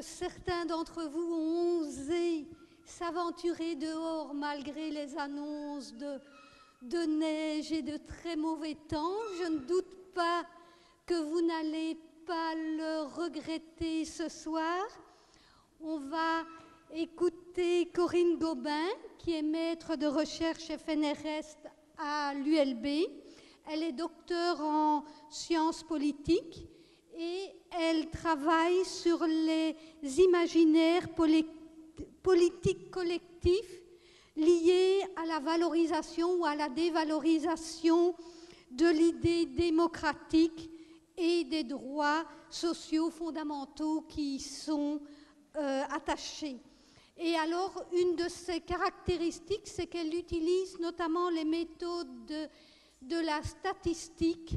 Certains d'entre vous ont osé s'aventurer dehors malgré les annonces de neige et de très mauvais temps. Je ne doute pas que vous n'allez pas le regretter ce soir. On va écouter Corinne Gobin, qui est maître de recherche FNRS à l'ULB. Elle est docteure en sciences politiques et elle travaille sur les imaginaires politiques collectifs liés à la valorisation ou à la dévalorisation de l'idée démocratique et des droits sociaux fondamentaux qui y sont attachés. Et alors, une de ses caractéristiques, c'est qu'elle utilise notamment les méthodes de la statistique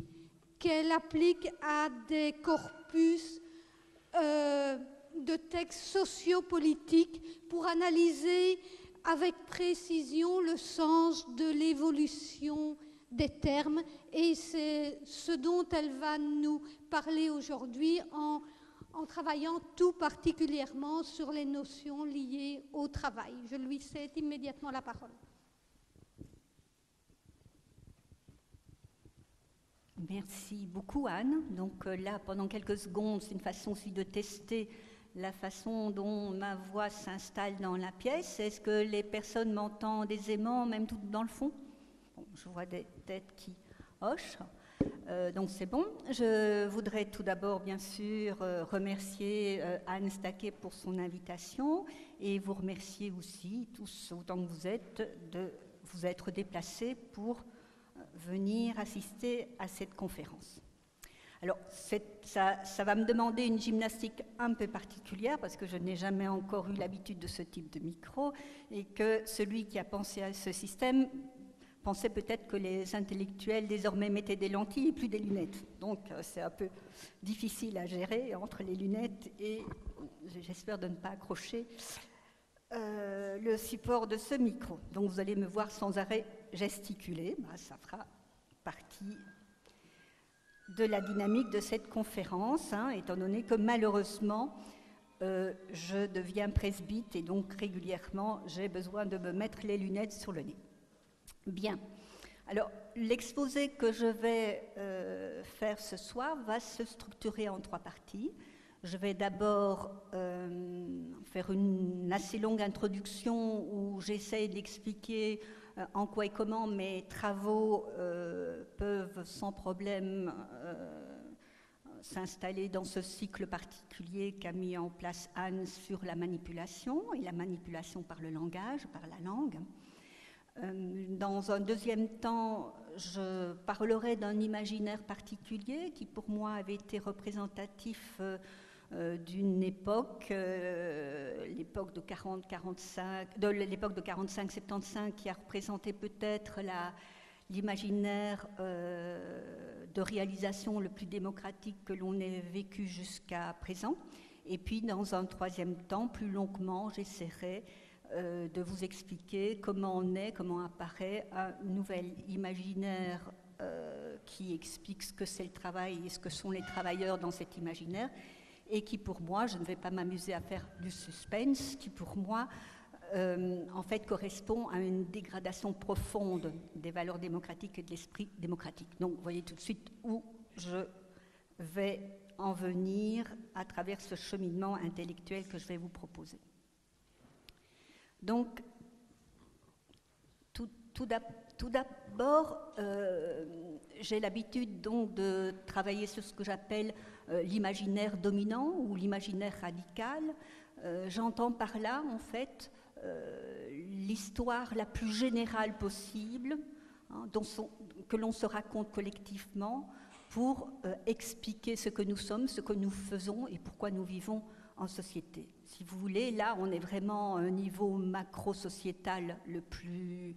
qu'elle applique à des corpus de textes sociopolitiques pour analyser avec précision le sens de l'évolution des termes. Et c'est ce dont elle va nous parler aujourd'hui en travaillant tout particulièrement sur les notions liées au travail. Je lui cède immédiatement la parole. Merci beaucoup Anne. Donc là, pendant quelques secondes, c'est une façon aussi de tester la façon dont ma voix s'installe dans la pièce. Est-ce que les personnes m'entendent aisément, même tout dans le fond? Bon, je vois des têtes qui hochent. Donc c'est bon. Je voudrais tout d'abord, bien sûr, remercier Anne Staquet pour son invitation et vous remercier aussi, tous autant que vous êtes, de vous être déplacés pour venir assister à cette conférence. Alors, ça va me demander une gymnastique un peu particulière parce que je n'ai jamais encore eu l'habitude de ce type de micro et que celui qui a pensé à ce système pensait peut-être que les intellectuels désormais mettaient des lentilles et plus des lunettes. Donc, c'est un peu difficile à gérer entre les lunettes et j'espère de ne pas accrocher le support de ce micro. Donc, vous allez me voir sans arrêt gesticuler. Ça fera partie de la dynamique de cette conférence, étant donné que malheureusement, je deviens presbyte et donc régulièrement, j'ai besoin de me mettre les lunettes sur le nez. Bien. Alors, l'exposé que je vais faire ce soir va se structurer en 3 parties. Je vais d'abord faire une assez longue introduction où j'essaie d'expliquer en quoi et comment mes travaux peuvent sans problème s'installer dans ce cycle particulier qu'a mis en place Anne sur la manipulation, et la manipulation par le langage, par la langue. Dans un deuxième temps, je parlerai d'un imaginaire particulier qui pour moi avait été représentatif d'une époque, l'époque de 45-75, qui a représenté peut-être l'imaginaire de réalisation le plus démocratique que l'on ait vécu jusqu'à présent. Et puis, dans un troisième temps, plus longuement, j'essaierai de vous expliquer comment apparaît un nouvel imaginaire qui explique ce que c'est le travail et ce que sont les travailleurs dans cet imaginaire, et qui pour moi, je ne vais pas m'amuser à faire du suspense, qui pour moi, en fait, correspond à une dégradation profonde des valeurs démocratiques et de l'esprit démocratique. Donc, vous voyez tout de suite où je vais en venir à travers ce cheminement intellectuel que je vais vous proposer. Donc, tout d'abord, j'ai l'habitude donc de travailler sur ce que j'appelle l'imaginaire dominant ou l'imaginaire radical. J'entends par là, en fait, l'histoire la plus générale possible, que l'on se raconte collectivement pour expliquer ce que nous sommes, ce que nous faisons et pourquoi nous vivons en société. Si vous voulez, là, on est vraiment à un niveau macro-sociétal le plus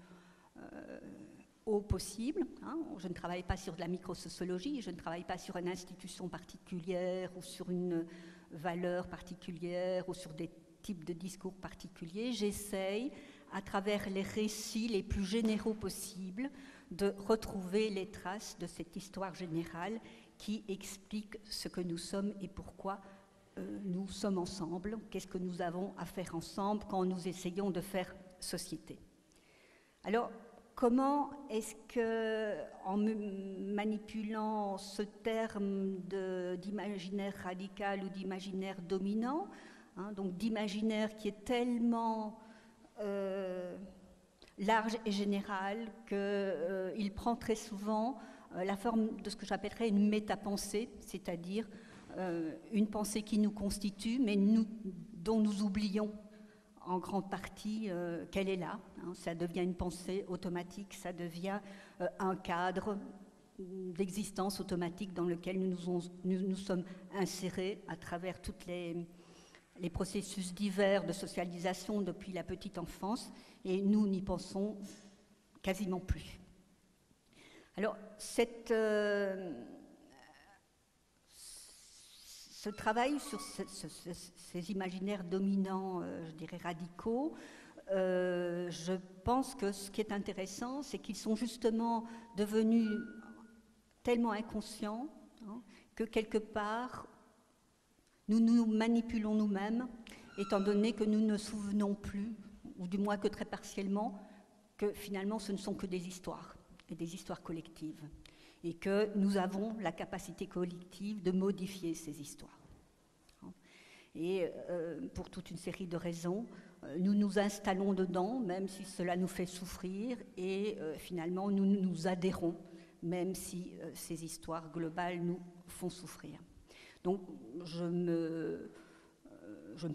haut possible. Hein. Je ne travaille pas sur de la microsociologie, je ne travaille pas sur une institution particulière ou sur une valeur particulière ou sur des types de discours particuliers. J'essaye, à travers les récits les plus généraux possibles, de retrouver les traces de cette histoire générale qui explique ce que nous sommes et pourquoi nous sommes ensemble, qu'est-ce que nous avons à faire ensemble quand nous essayons de faire société. Alors, comment est-ce que, en manipulant ce terme d'imaginaire radical ou d'imaginaire dominant, hein, donc d'imaginaire qui est tellement large et général qu'il prend très souvent la forme de ce que j'appellerais une métapensée, c'est-à-dire une pensée qui nous constitue, mais dont nous oublions en grande partie qu'elle est là. Hein, ça devient une pensée automatique, ça devient un cadre d'existence automatique dans lequel nous sommes insérés à travers tous les processus divers de socialisation depuis la petite enfance, et nous n'y pensons quasiment plus. Alors, ce travail sur ces imaginaires dominants, je dirais radicaux, je pense que ce qui est intéressant, c'est qu'ils sont justement devenus tellement inconscients, hein, que quelque part, nous nous manipulons nous-mêmes, étant donné que nous ne souvenons plus, ou du moins que très partiellement, que finalement ce ne sont que des histoires, et des histoires collectives, et que nous avons la capacité collective de modifier ces histoires. Et pour toute une série de raisons, nous nous installons dedans, même si cela nous fait souffrir, et finalement nous nous adhérons, même si ces histoires globales nous font souffrir. Donc je me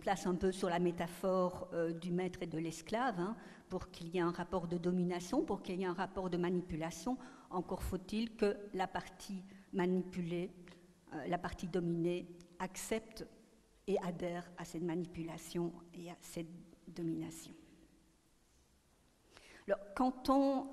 place un peu sur la métaphore du maître et de l'esclave, hein, pour qu'il y ait un rapport de domination, pour qu'il y ait un rapport de manipulation. Encore faut-il que la partie manipulée, la partie dominée, accepte et adhère à cette manipulation et à cette domination. Alors, quand on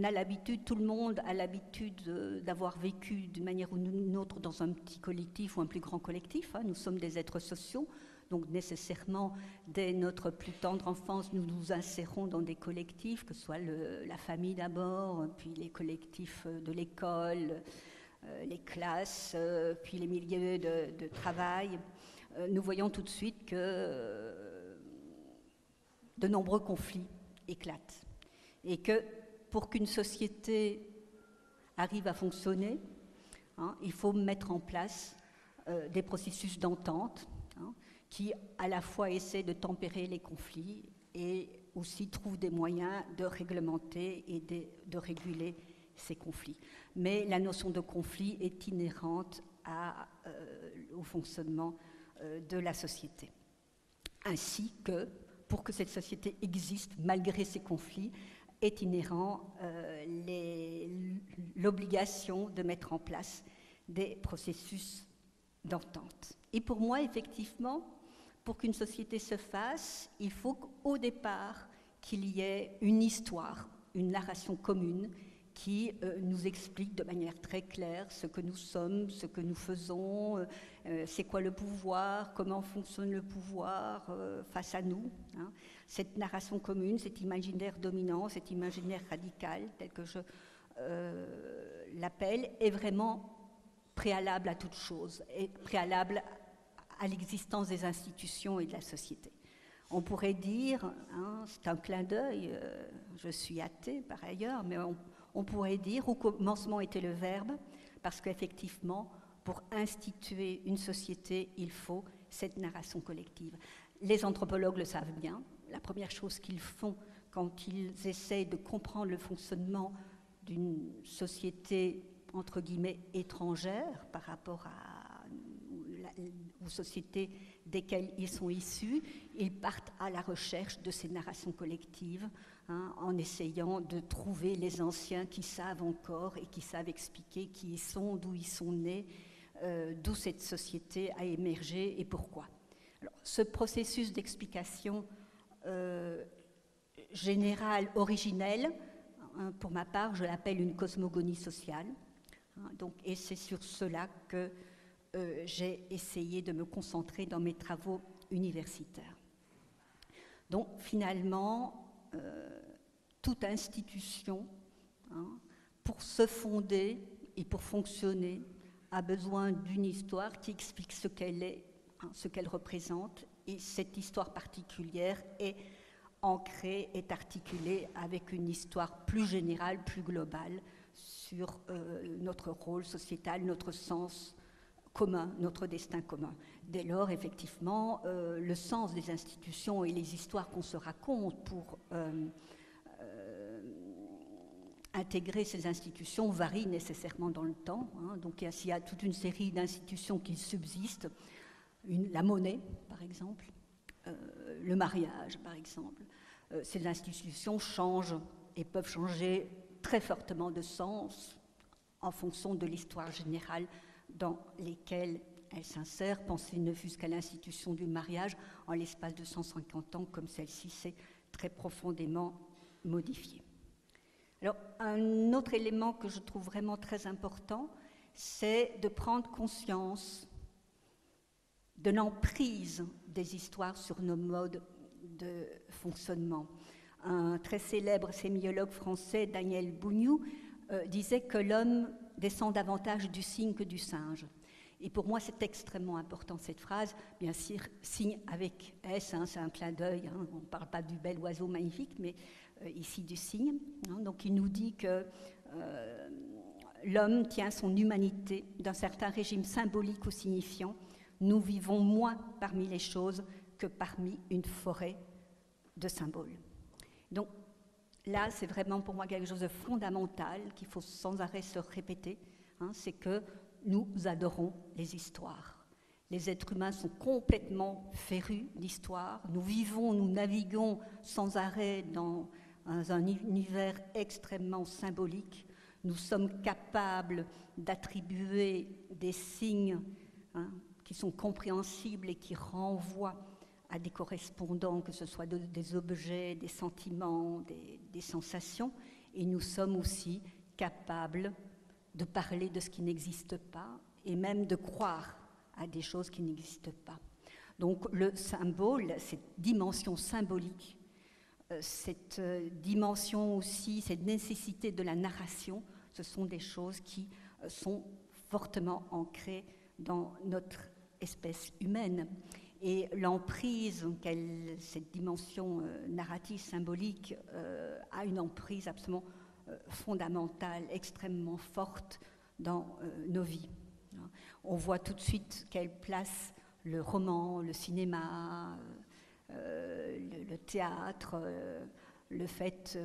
a l'habitude, tout le monde a l'habitude d'avoir vécu d'une manière ou d'une autre dans un petit collectif ou un plus grand collectif, hein, nous sommes des êtres sociaux, donc nécessairement, dès notre plus tendre enfance, nous nous insérons dans des collectifs, que ce soit la famille d'abord, puis les collectifs de l'école, les classes, puis les milieux de travail. Nous voyons tout de suite que de nombreux conflits éclatent. Et que pour qu'une société arrive à fonctionner, hein, il faut mettre en place des processus d'entente, hein, qui à la fois essaient de tempérer les conflits et aussi trouvent des moyens de réglementer et de réguler ces conflits. Mais la notion de conflit est inhérente au fonctionnement de la société. Ainsi que, pour que cette société existe malgré ces conflits, est inhérent l'obligation de mettre en place des processus d'entente. Et pour moi, effectivement, pour qu'une société se fasse, il faut qu'au départ, qu'il y ait une histoire, une narration commune qui nous explique de manière très claire ce que nous sommes, ce que nous faisons, c'est quoi le pouvoir, comment fonctionne le pouvoir face à nous. Hein. Cette narration commune, cet imaginaire dominant, cet imaginaire radical, tel que je l'appelle, est vraiment préalable à toute chose, est préalable à l'existence des institutions et de la société. On pourrait dire, hein, c'est un clin d'œil, je suis athée par ailleurs, mais on pourrait dire au commencement était le verbe, parce qu'effectivement, pour instituer une société, il faut cette narration collective. Les anthropologues le savent bien. La première chose qu'ils font quand ils essayent de comprendre le fonctionnement d'une société, entre guillemets, étrangère par rapport aux sociétés desquels ils sont issus, ils partent à la recherche de ces narrations collectives, en essayant de trouver les anciens qui savent encore et qui savent expliquer qui ils sont, d'où ils sont nés, d'où cette société a émergé et pourquoi. Alors, ce processus d'explication générale, originelle, pour ma part, je l'appelle une cosmogonie sociale. Donc, et c'est sur cela que j'ai essayé de me concentrer dans mes travaux universitaires. Donc, finalement, toute institution, pour se fonder et pour fonctionner, a besoin d'une histoire qui explique ce qu'elle est, ce qu'elle représente, et cette histoire particulière est ancrée, est articulée avec une histoire plus générale, plus globale, sur notre rôle sociétal, notre sens commun, notre destin commun. Dès lors, effectivement, le sens des institutions et les histoires qu'on se raconte pour intégrer ces institutions varient nécessairement dans le temps. Donc il y a toute une série d'institutions qui subsistent, la monnaie, par exemple, le mariage, par exemple. Ces institutions changent et peuvent changer très fortement de sens en fonction de l'histoire générale dans lesquelles elles s'insèrent. Pensez ne fût-ce qu'à l'institution du mariage, en l'espace de 150 ans, comme celle-ci s'est très profondément modifiée. Alors, un autre élément que je trouve vraiment très important, c'est de prendre conscience de l'emprise des histoires sur nos modes de fonctionnement. Un très célèbre sémiologue français, Daniel Bougnou, disait que l'homme descend davantage du cygne que du singe. Et pour moi, c'est extrêmement important, cette phrase. Bien sûr, cygne avec S, c'est un clin d'œil. On ne parle pas du bel oiseau magnifique, mais ici du cygne. Donc, il nous dit que l'homme tient son humanité d'un certain régime symbolique ou signifiant. Nous vivons moins parmi les choses que parmi une forêt de symboles. Donc, là, c'est vraiment pour moi quelque chose de fondamental qu'il faut sans arrêt se répéter, c'est que nous adorons les histoires. Les êtres humains sont complètement férus d'histoire. Nous vivons, nous naviguons sans arrêt dans un univers extrêmement symbolique. Nous sommes capables d'attribuer des signes qui sont compréhensibles et qui renvoient à des correspondants, que ce soit des objets, des sentiments, des sensations. Et nous sommes aussi capables de parler de ce qui n'existe pas et même de croire à des choses qui n'existent pas. Donc le symbole, cette dimension symbolique, cette dimension aussi, cette nécessité de la narration, ce sont des choses qui sont fortement ancrées dans notre espèce humaine. Et l'emprise, cette dimension narrative, symbolique, a une emprise absolument fondamentale, extrêmement forte dans nos vies. On voit tout de suite quelle place le roman, le cinéma, le théâtre, le fait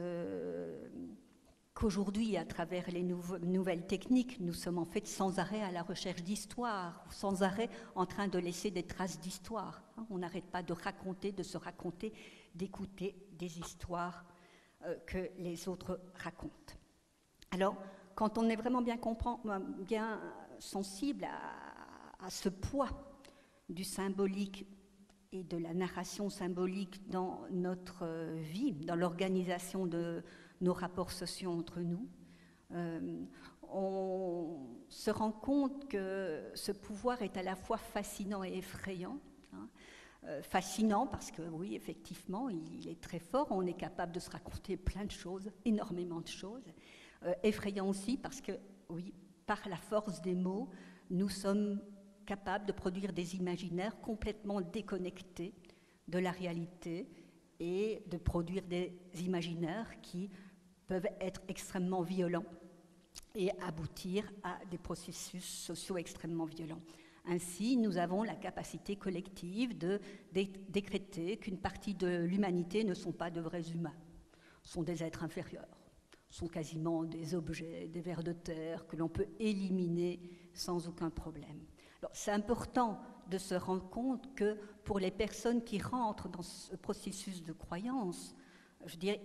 qu'aujourd'hui, à travers les nouvelles techniques, nous sommes en fait sans arrêt à la recherche d'histoire, sans arrêt en train de laisser des traces d'histoire. On n'arrête pas de raconter, de se raconter, d'écouter des histoires que les autres racontent. Alors, quand on est vraiment bien sensible à ce poids du symbolique et de la narration symbolique dans notre vie, dans l'organisation de nos rapports sociaux entre nous, on se rend compte que ce pouvoir est à la fois fascinant et effrayant. Fascinant parce que oui, effectivement, il est très fort, on est capable de se raconter plein de choses, énormément de choses. Effrayant aussi parce que, oui, par la force des mots, nous sommes capables de produire des imaginaires complètement déconnectés de la réalité et de produire des imaginaires qui peuvent être extrêmement violents et aboutir à des processus sociaux extrêmement violents. Ainsi, nous avons la capacité collective de décréter qu'une partie de l'humanité ne sont pas de vrais humains, sont des êtres inférieurs, sont quasiment des objets, des vers de terre que l'on peut éliminer sans aucun problème. C'est important de se rendre compte que pour les personnes qui rentrent dans ce processus de croyance, je dirais,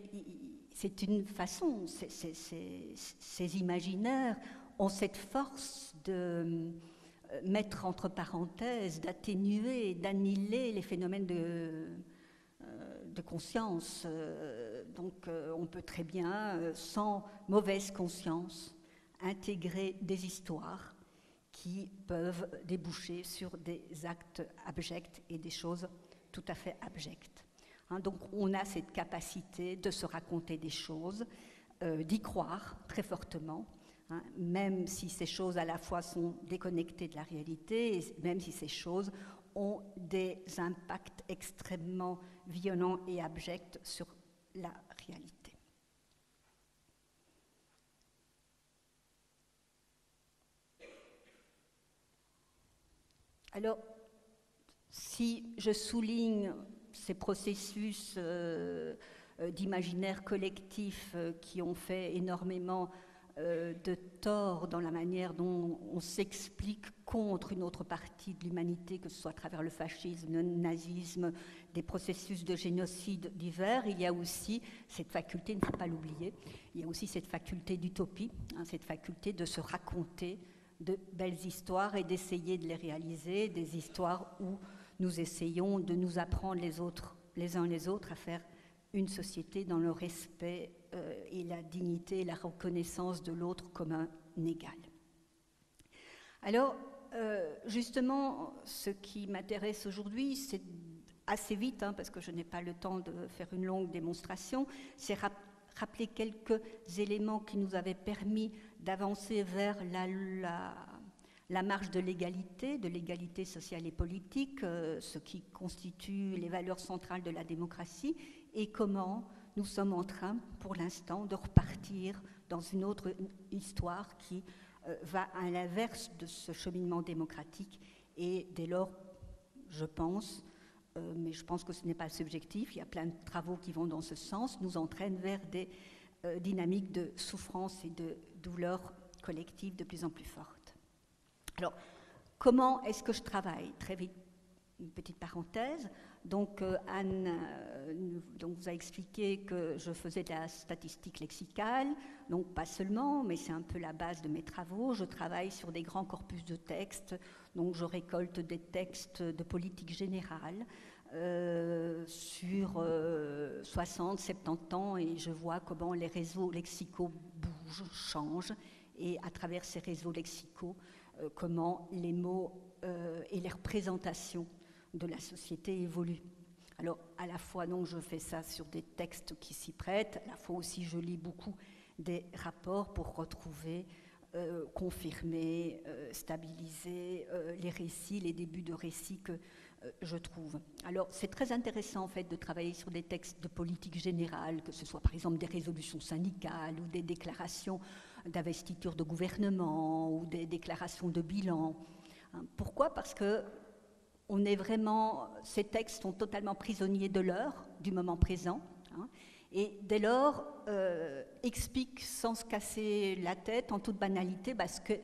c'est une façon, ces imaginaires ont cette force de mettre entre parenthèses, d'atténuer, d'annihiler les phénomènes de conscience. Donc on peut très bien, sans mauvaise conscience, intégrer des histoires qui peuvent déboucher sur des actes abjects et des choses tout à fait abjectes. Donc on a cette capacité de se raconter des choses, d'y croire très fortement, même si ces choses à la fois sont déconnectées de la réalité, et même si ces choses ont des impacts extrêmement violents et abjects sur la réalité. Alors, si je souligne ces processus d'imaginaire collectif qui ont fait énormément de tort dans la manière dont on s'explique contre une autre partie de l'humanité, que ce soit à travers le fascisme, le nazisme, des processus de génocide divers, il y a aussi cette faculté, il ne faut pas l'oublier, il y a aussi cette faculté d'utopie, cette faculté de se raconter de belles histoires et d'essayer de les réaliser, des histoires où nous essayons de nous apprendre les uns les autres à faire une société dans le respect et la dignité et la reconnaissance de l'autre comme un égal. Alors, justement, ce qui m'intéresse aujourd'hui, c'est assez vite, parce que je n'ai pas le temps de faire une longue démonstration, c'est rappeler quelques éléments qui nous avaient permis d'avancer vers la marche de l'égalité sociale et politique, ce qui constitue les valeurs centrales de la démocratie, et comment nous sommes en train, pour l'instant, de repartir dans une autre histoire qui va à l'inverse de ce cheminement démocratique, et dès lors, je pense, mais je pense que ce n'est pas subjectif, il y a plein de travaux qui vont dans ce sens, nous entraînent vers des dynamiques de souffrance et de douleur collective de plus en plus fortes. Alors, comment est-ce que je travaille ? Très vite, une petite parenthèse. Donc, Anne vous a expliqué que je faisais de la statistique lexicale, donc pas seulement, mais c'est un peu la base de mes travaux. Je travaille sur des grands corpus de textes, donc je récolte des textes de politique générale sur 60, 70 ans, et je vois comment les réseaux lexicaux bougent, changent, et à travers ces réseaux lexicaux, comment les mots et les représentations de la société évolue. Alors, à la fois, donc, je fais ça sur des textes qui s'y prêtent, à la fois aussi, je lis beaucoup des rapports pour retrouver, confirmer, stabiliser les récits, les débuts de récits que je trouve. Alors, c'est très intéressant, en fait, de travailler sur des textes de politique générale, que ce soit, par exemple, des résolutions syndicales ou des déclarations d'investiture de gouvernement ou des déclarations de bilan. Pourquoi ? Parce que ces textes sont totalement prisonniers de l'heure, du moment présent, et dès lors expliquent sans se casser la tête, en toute banalité,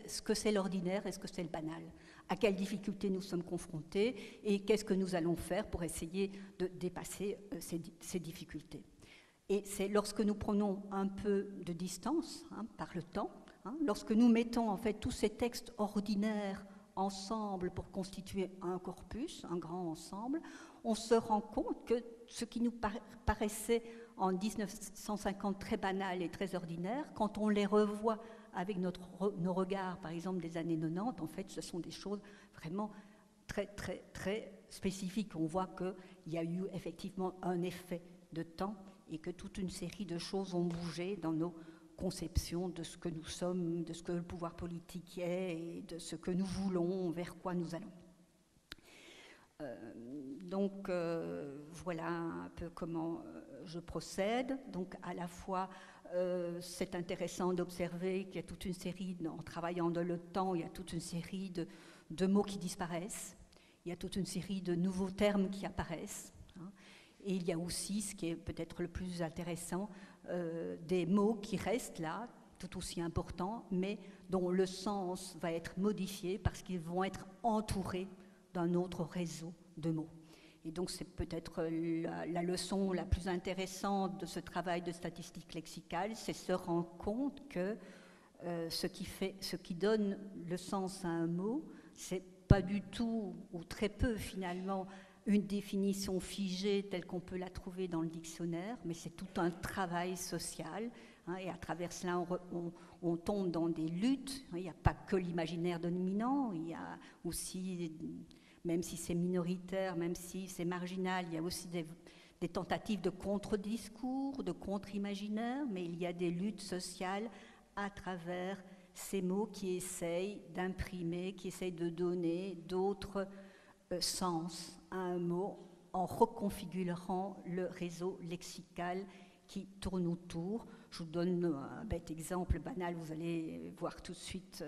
ce que c'est l'ordinaire et ce que c'est le banal, à quelles difficultés nous sommes confrontés et qu'est-ce que nous allons faire pour essayer de dépasser ces difficultés. Et c'est lorsque nous prenons un peu de distance par le temps, lorsque nous mettons en fait tous ces textes ordinaires ensemble pour constituer un corpus, un grand ensemble, on se rend compte que ce qui nous paraissait en 1950 très banal et très ordinaire, quand on les revoit avec nos regards, par exemple, des années 90, en fait, ce sont des choses vraiment très, très, très spécifiques. On voit qu'il y a eu effectivement un effet de temps et que toute une série de choses ont bougé dans nos conception de ce que nous sommes, de ce que le pouvoir politique est et de ce que nous voulons, vers quoi nous allons. Donc voilà un peu comment je procède. Donc à la fois c'est intéressant d'observer qu'il y a toute une série, en travaillant dans le temps, il y a toute une série de mots qui disparaissent, il y a toute une série de nouveaux termes qui apparaissent, et il y a aussi, ce qui est peut-être le plus intéressant, des mots qui restent là, tout aussi importants, mais dont le sens va être modifié parce qu'ils vont être entourés d'un autre réseau de mots. Et donc c'est peut-être la leçon la plus intéressante de ce travail de statistique lexicale, c'est se rendre compte que ce qui donne le sens à un mot, c'est pas du tout, ou très peu finalement, une définition figée telle qu'on peut la trouver dans le dictionnaire, mais c'est tout un travail social, hein, et à travers cela on tombe dans des luttes. Il n'y a pas que l'imaginaire dominant, il y a aussi, même si c'est minoritaire, même si c'est marginal, il y a aussi des tentatives de contre-discours, de contre-imaginaire, mais il y a des luttes sociales à travers ces mots qui essayent d'imprimer, qui essayent de donner d'autres sens à un mot en reconfigurant le réseau lexical qui tourne autour. Je vous donne un bête exemple banal, vous allez voir tout de suite,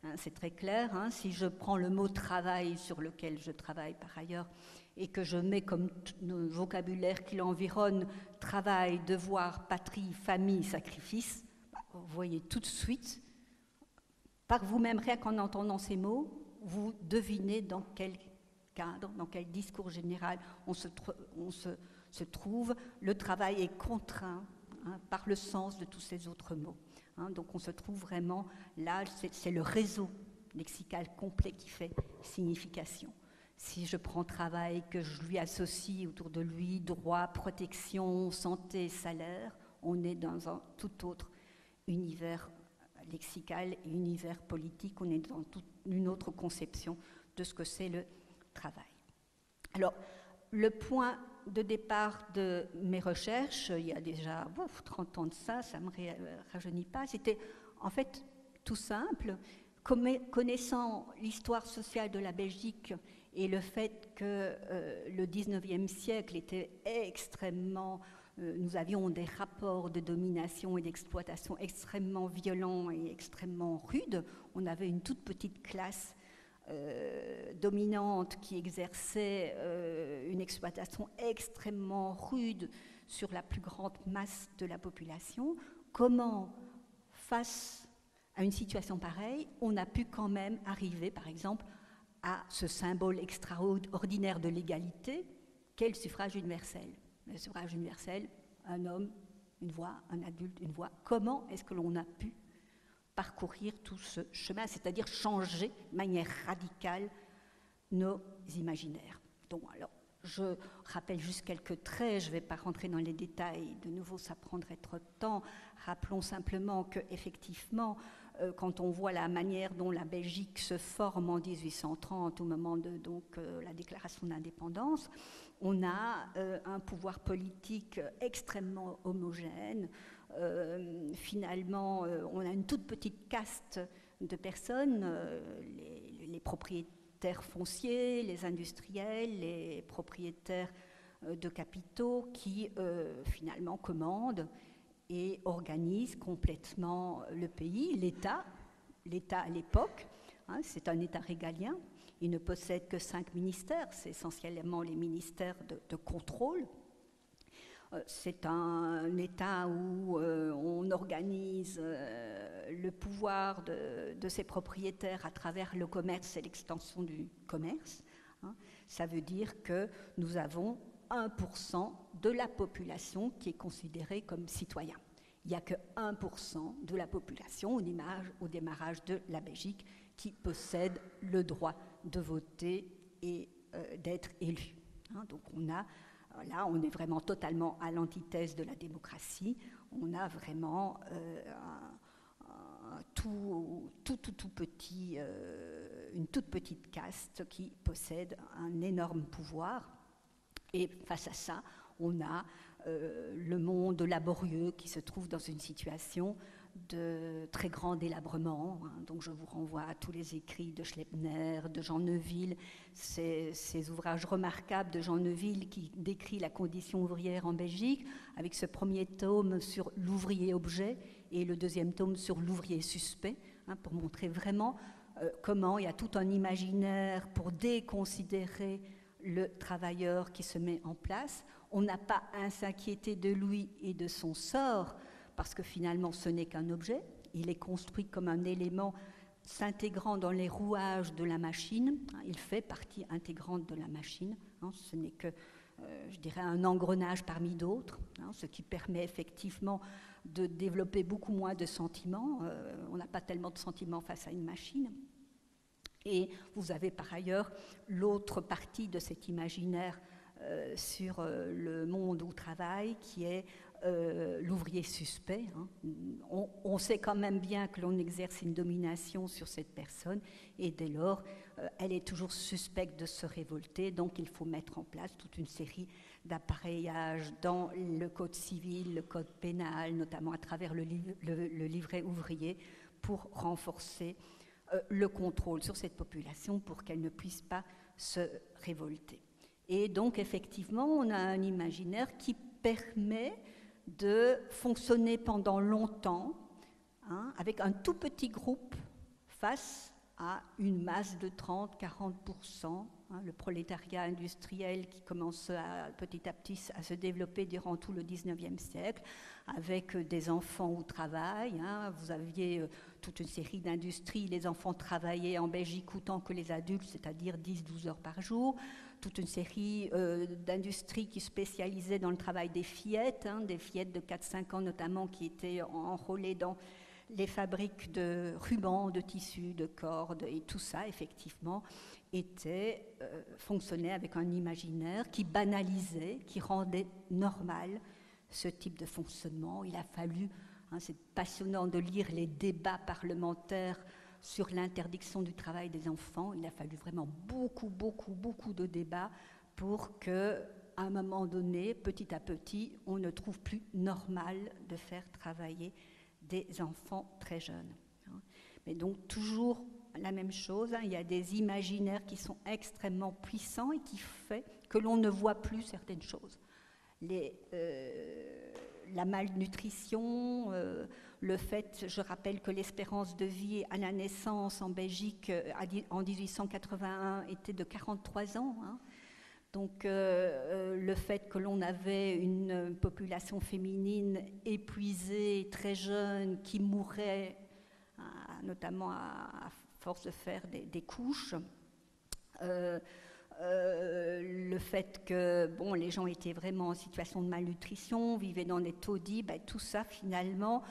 hein, c'est très clair. Hein, si je prends le mot travail, sur lequel je travaille par ailleurs, et que je mets comme vocabulaire qui l'environne travail, devoir, patrie, famille, sacrifice, vous voyez tout de suite, par vous-même, rien qu'en entendant ces mots, vous devinez dans quel cadre, dans quel discours général on se trouve. Le travail est contraint, hein, par le sens de tous ces autres mots. Hein, donc on se trouve vraiment là, c'est le réseau lexical complet qui fait signification. Si je prends travail, que je lui associe autour de lui droit, protection, santé, salaire, on est dans un tout autre univers lexical et univers politique, on est dans toute une autre conception de ce que c'est le travail. Alors, le point de départ de mes recherches, il y a déjà 30 ans de ça ne me rajeunit pas, c'était en fait tout simple. Connaissant l'histoire sociale de la Belgique et le fait que le 19e siècle était extrêmement... nous avions des rapports de domination et d'exploitation extrêmement violents et extrêmement rudes. On avait une toute petite classe dominante qui exerçait une exploitation extrêmement rude sur la plus grande masse de la population. Comment, face à une situation pareille, on a pu quand même arriver, par exemple, à ce symbole extraordinaire de l'égalité qu'est le suffrage universel. Le suffrage universel, un homme, une voix, un adulte, une voix. Comment est-ce que l'on a pu parcourir tout ce chemin, c'est-à-dire changer de manière radicale nos imaginaires? Donc, alors, je rappelle juste quelques traits, je ne vais pas rentrer dans les détails, de nouveau ça prendrait trop de temps. Rappelons simplement qu'effectivement, quand on voit la manière dont la Belgique se forme en 1830, au moment de la déclaration d'indépendance, on a un pouvoir politique extrêmement homogène. Finalement, on a une toute petite caste de personnes, les propriétaires fonciers, les industriels, les propriétaires de capitaux qui finalement commandent et organisent complètement le pays. L'État à l'époque, hein, c'est un État régalien, il ne possède que 5 ministères, c'est essentiellement les ministères de contrôle. C'est un État où on organise le pouvoir de ses propriétaires à travers le commerce et l'extension du commerce. Hein. Ça veut dire que nous avons 1% de la population qui est considérée comme citoyen. Il n'y a que 1% de la population au démarrage de la Belgique qui possède le droit de voter et d'être élu. Hein. Donc là, on est vraiment totalement à l'antithèse de la démocratie. On a vraiment une toute petite caste qui possède un énorme pouvoir. Et face à ça, on a le monde laborieux qui se trouve dans une situation de très grand délabrement. Donc je vous renvoie à tous les écrits de Schleppner, de Jean Neuville, ces ouvrages remarquables de Jean Neuville qui décrit la condition ouvrière en Belgique, avec ce premier tome sur l'ouvrier-objet et le deuxième tome sur l'ouvrier-suspect, pour montrer vraiment comment il y a tout un imaginaire pour déconsidérer le travailleur qui se met en place. On n'a pas à s'inquiéter de lui et de son sort, parce que finalement ce n'est qu'un objet, il est construit comme un élément s'intégrant dans les rouages de la machine. Il fait partie intégrante de la machine. Ce n'est que, je dirais, un engrenage parmi d'autres, ce qui permet effectivement de développer beaucoup moins de sentiments. On n'a pas tellement de sentiments face à une machine. Et vous avez par ailleurs l'autre partie de cet imaginaire sur le monde au travail, qui est l'ouvrier suspect. On sait quand même bien que l'on exerce une domination sur cette personne, et dès lors, elle est toujours suspecte de se révolter, donc il faut mettre en place toute une série d'appareillages dans le code civil, le code pénal, notamment à travers le livret ouvrier, pour renforcer le contrôle sur cette population pour qu'elle ne puisse pas se révolter. Et donc, effectivement, on a un imaginaire qui permet de fonctionner pendant longtemps, avec un tout petit groupe face à une masse de 30-40%, le prolétariat industriel qui commence petit à petit à se développer durant tout le 19e siècle, avec des enfants au travail. Vous aviez toute une série d'industries, les enfants travaillaient en Belgique autant que les adultes, c'est-à-dire 10-12 heures par jour. Toute une série d'industries qui spécialisaient dans le travail des fillettes de 4-5 ans notamment, qui étaient enrôlées dans les fabriques de rubans, de tissus, de cordes, et tout ça, effectivement, fonctionnait avec un imaginaire qui banalisait, qui rendait normal ce type de fonctionnement. Il a fallu, c'est passionnant de lire les débats parlementaires sur l'interdiction du travail des enfants. Il a fallu vraiment beaucoup de débats pour qu'à un moment donné, petit à petit, on ne trouve plus normal de faire travailler des enfants très jeunes. Mais donc toujours la même chose, il y a des imaginaires qui sont extrêmement puissants et qui fait que l'on ne voit plus certaines choses. La malnutrition, le fait, je rappelle que l'espérance de vie à la naissance en Belgique en 1881 était de 43 ans. Donc le fait que l'on avait une population féminine épuisée, très jeune, qui mourait, notamment à force de faire des couches, le fait que les gens étaient vraiment en situation de malnutrition, vivaient dans des taudis, tout ça finalement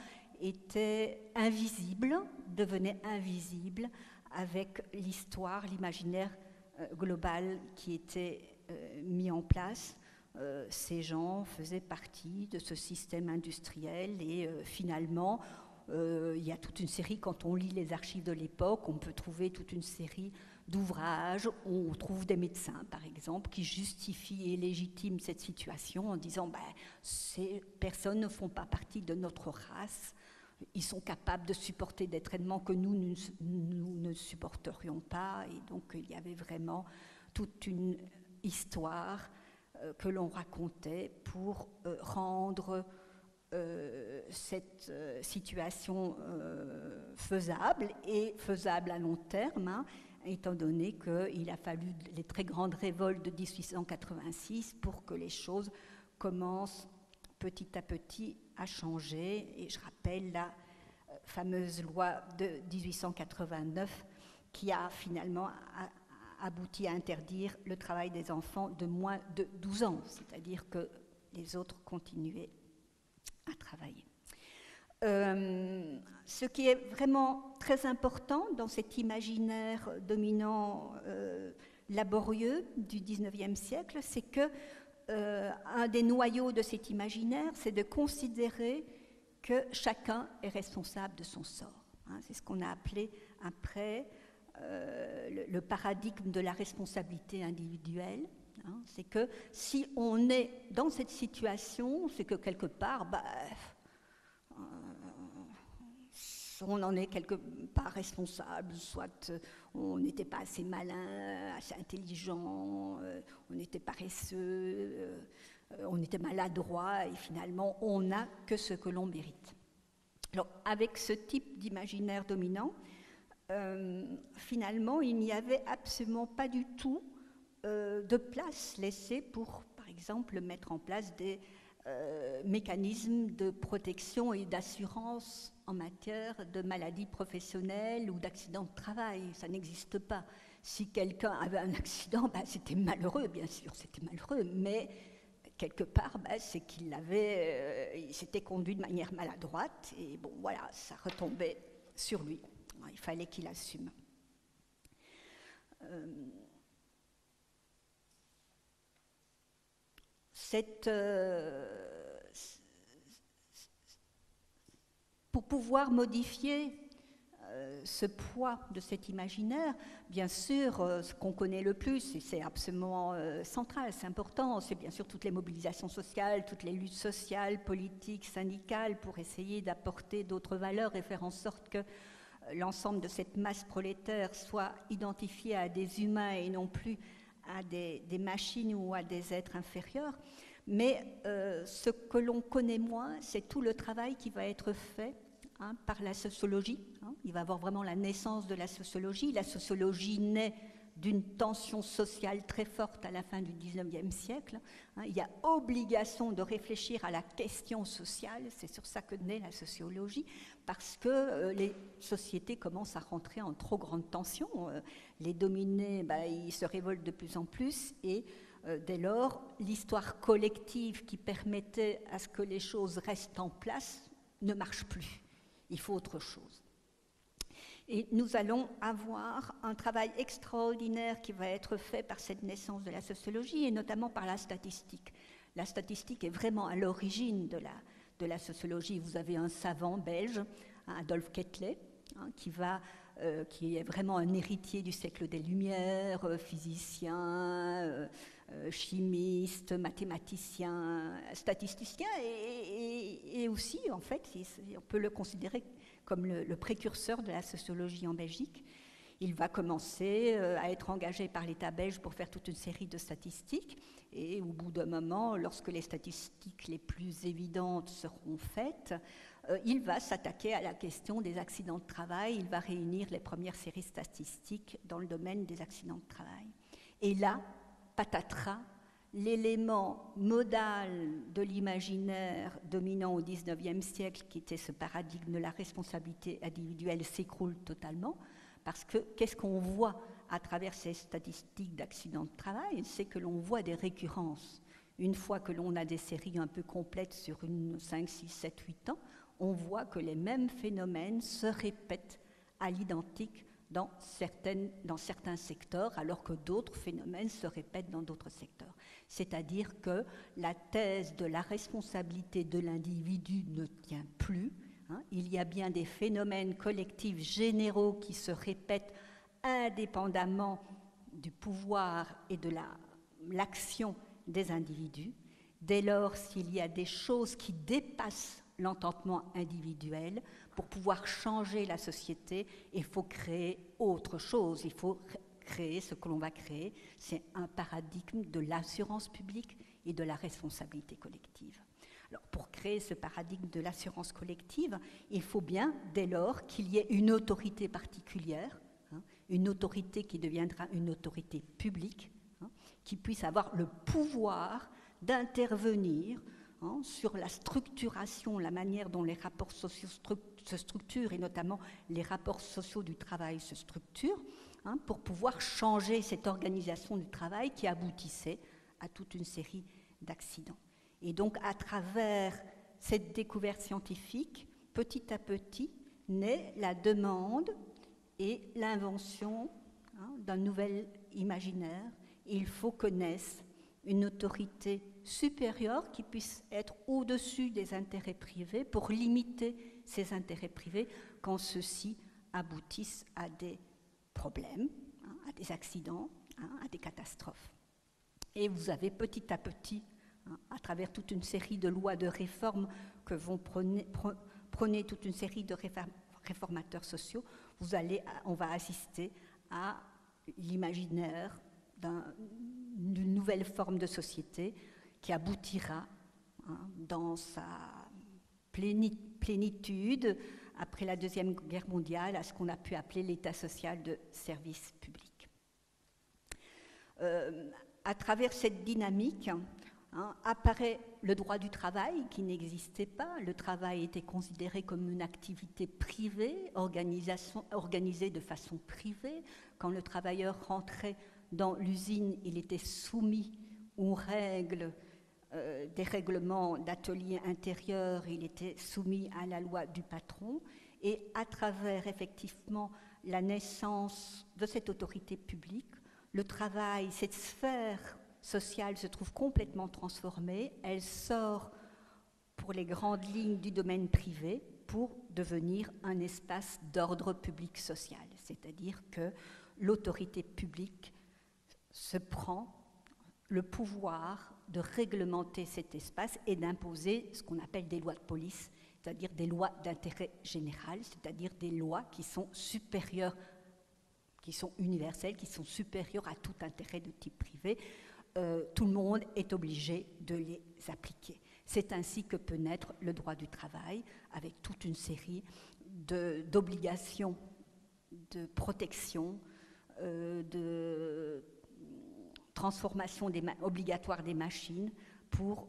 était invisible, devenait invisible avec l'histoire, l'imaginaire global qui était mis en place. Ces gens faisaient partie de ce système industriel et finalement il y a toute une série, quand on lit les archives de l'époque, on peut trouver toute une série d'ouvrages où on trouve des médecins, par exemple, qui justifient et légitiment cette situation en disant ces personnes ne font pas partie de notre race, ils sont capables de supporter des traitements que nous ne supporterions pas, et donc il y avait vraiment toute une histoire que l'on racontait pour rendre cette situation faisable et faisable à long terme, étant donné qu'il a fallu les très grandes révoltes de 1886 pour que les choses commencent petit à petit à changer. Et je rappelle la fameuse loi de 1889 qui a finalement abouti à interdire le travail des enfants de moins de 12 ans, c'est-à-dire que les autres continuaient à travailler. Ce qui est vraiment très important dans cet imaginaire dominant laborieux du XIXe siècle, c'est que un des noyaux de cet imaginaire, c'est de considérer que chacun est responsable de son sort. C'est ce qu'on a appelé après le paradigme de la responsabilité individuelle. C'est que si on est dans cette situation, c'est que quelque part, on en est quelque part responsable, soit on n'était pas assez malin, assez intelligent, on était paresseux, on était maladroit, et finalement on n'a que ce que l'on mérite. Alors avec ce type d'imaginaire dominant, finalement il n'y avait absolument pas du tout de place laissée pour, par exemple, mettre en place des mécanismes de protection et d'assurance en matière de maladies professionnelles ou d'accidents de travail. Ça n'existe pas. Si quelqu'un avait un accident, c'était malheureux, bien sûr, c'était malheureux, mais quelque part, c'est qu'il il s'était conduit de manière maladroite, et bon, voilà, ça retombait sur lui. Il fallait qu'il assume. Pour pouvoir modifier ce poids de cet imaginaire, bien sûr, ce qu'on connaît le plus, et c'est absolument central, c'est important, c'est bien sûr toutes les mobilisations sociales, toutes les luttes sociales, politiques, syndicales, pour essayer d'apporter d'autres valeurs et faire en sorte que l'ensemble de cette masse prolétaire soit identifiée à des humains et non plus à des machines ou à des êtres inférieurs. Mais ce que l'on connaît moins, c'est tout le travail qui va être fait par la sociologie. Il va y avoir vraiment la naissance de la sociologie. La sociologie naît d'une tension sociale très forte à la fin du XIXe siècle. Il y a obligation de réfléchir à la question sociale, c'est sur ça que naît la sociologie, parce que les sociétés commencent à rentrer en trop grande tension. Les dominés, ils se révoltent de plus en plus, et dès lors, l'histoire collective qui permettait à ce que les choses restent en place ne marche plus. Il faut autre chose. Et nous allons avoir un travail extraordinaire qui va être fait par cette naissance de la sociologie et notamment par la statistique. La statistique est vraiment à l'origine de la sociologie. Vous avez un savant belge, Adolphe Quetelet, qui est vraiment un héritier du siècle des Lumières, physicien, chimiste, mathématicien, statisticien et aussi, en fait, on peut le considérer comme le précurseur de la sociologie en Belgique. Il va commencer à être engagé par l'État belge pour faire toute une série de statistiques, et au bout d'un moment, lorsque les statistiques les plus évidentes seront faites, il va s'attaquer à la question des accidents de travail. Il va réunir les premières séries statistiques dans le domaine des accidents de travail. Et là, patatras, l'élément modal de l'imaginaire dominant au XIXe siècle, qui était ce paradigme de la responsabilité individuelle, s'écroule totalement, parce que qu'est-ce qu'on voit à travers ces statistiques d'accidents de travail? C'est que l'on voit des récurrences. Une fois que l'on a des séries un peu complètes sur 5, 6, 7, 8 ans, on voit que les mêmes phénomènes se répètent à l'identique dans certains secteurs, alors que d'autres phénomènes se répètent dans d'autres secteurs. C'est-à-dire que la thèse de la responsabilité de l'individu ne tient plus. Il y a bien des phénomènes collectifs généraux qui se répètent indépendamment du pouvoir et de l'action des individus. Dès lors, s'il y a des choses qui dépassent l'entendement individuel, pour pouvoir changer la société, il faut créer autre chose. Il faut créer ce que l'on va créer. C'est un paradigme de l'assurance publique et de la responsabilité collective. Alors, pour créer ce paradigme de l'assurance collective, il faut bien, dès lors, qu'il y ait une autorité particulière, une autorité qui deviendra une autorité publique, qui puisse avoir le pouvoir d'intervenir sur la structuration, la manière dont les rapports sociaux se structurent, et notamment les rapports sociaux du travail se structurent, pour pouvoir changer cette organisation du travail qui aboutissait à toute une série d'accidents. Et donc, à travers cette découverte scientifique, petit à petit, naît la demande et l'invention d'un nouvel imaginaire. Il faut que naisse une autorité supérieure qui puisse être au-dessus des intérêts privés pour limiter ces intérêts privés quand ceux-ci aboutissent à des problèmes, à des accidents, à des catastrophes. Et vous avez petit à petit, à travers toute une série de lois de réforme que vont prôner toute une série de réformateurs sociaux, on va assister à l'imaginaire d'une nouvelle forme de société qui aboutira dans sa plénitude, après la Deuxième Guerre mondiale, à ce qu'on a pu appeler l'État social de service public. À travers cette dynamique, apparaît le droit du travail qui n'existait pas. Le travail était considéré comme une activité privée, organisée de façon privée. Quand le travailleur rentrait dans l'usine, il était soumis aux règles, des règlements d'atelier intérieur, il était soumis à la loi du patron. Et à travers effectivement la naissance de cette autorité publique, le travail, cette sphère sociale se trouve complètement transformée. Elle sort pour les grandes lignes du domaine privé pour devenir un espace d'ordre public social. C'est-à-dire que l'autorité publique se prend le pouvoir de réglementer cet espace et d'imposer ce qu'on appelle des lois de police, c'est-à-dire des lois d'intérêt général, c'est-à-dire des lois qui sont supérieures, qui sont universelles, qui sont supérieures à tout intérêt de type privé. Tout le monde est obligé de les appliquer. C'est ainsi que peut naître le droit du travail, avec toute une série d'obligations de protection, de transformation obligatoire des machines pour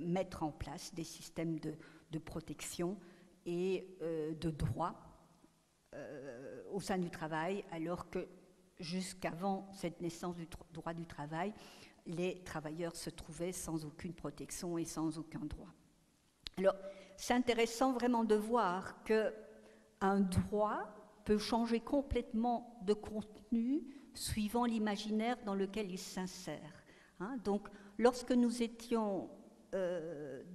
mettre en place des systèmes de protection et de droit au sein du travail, alors que jusqu'avant cette naissance du droit du travail, les travailleurs se trouvaient sans aucune protection et sans aucun droit. Alors, c'est intéressant vraiment de voir qu'un droit peut changer complètement de contenu suivant l'imaginaire dans lequel il s'insère. Donc, lorsque nous étions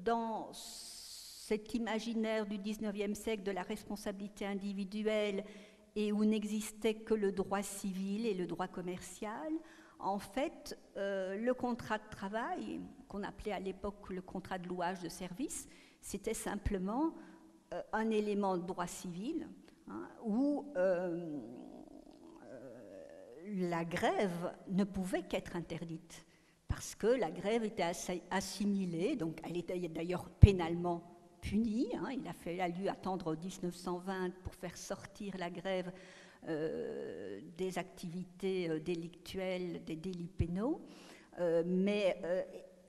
dans cet imaginaire du XIXe siècle de la responsabilité individuelle et où n'existait que le droit civil et le droit commercial, en fait, le contrat de travail, qu'on appelait à l'époque le contrat de louage de service, c'était simplement un élément de droit civil où la grève ne pouvait qu'être interdite, parce que la grève était assimilée, donc elle était d'ailleurs pénalement punie. Il a fallu attendre 1920 pour faire sortir la grève des activités délictuelles, des délits pénaux. Mais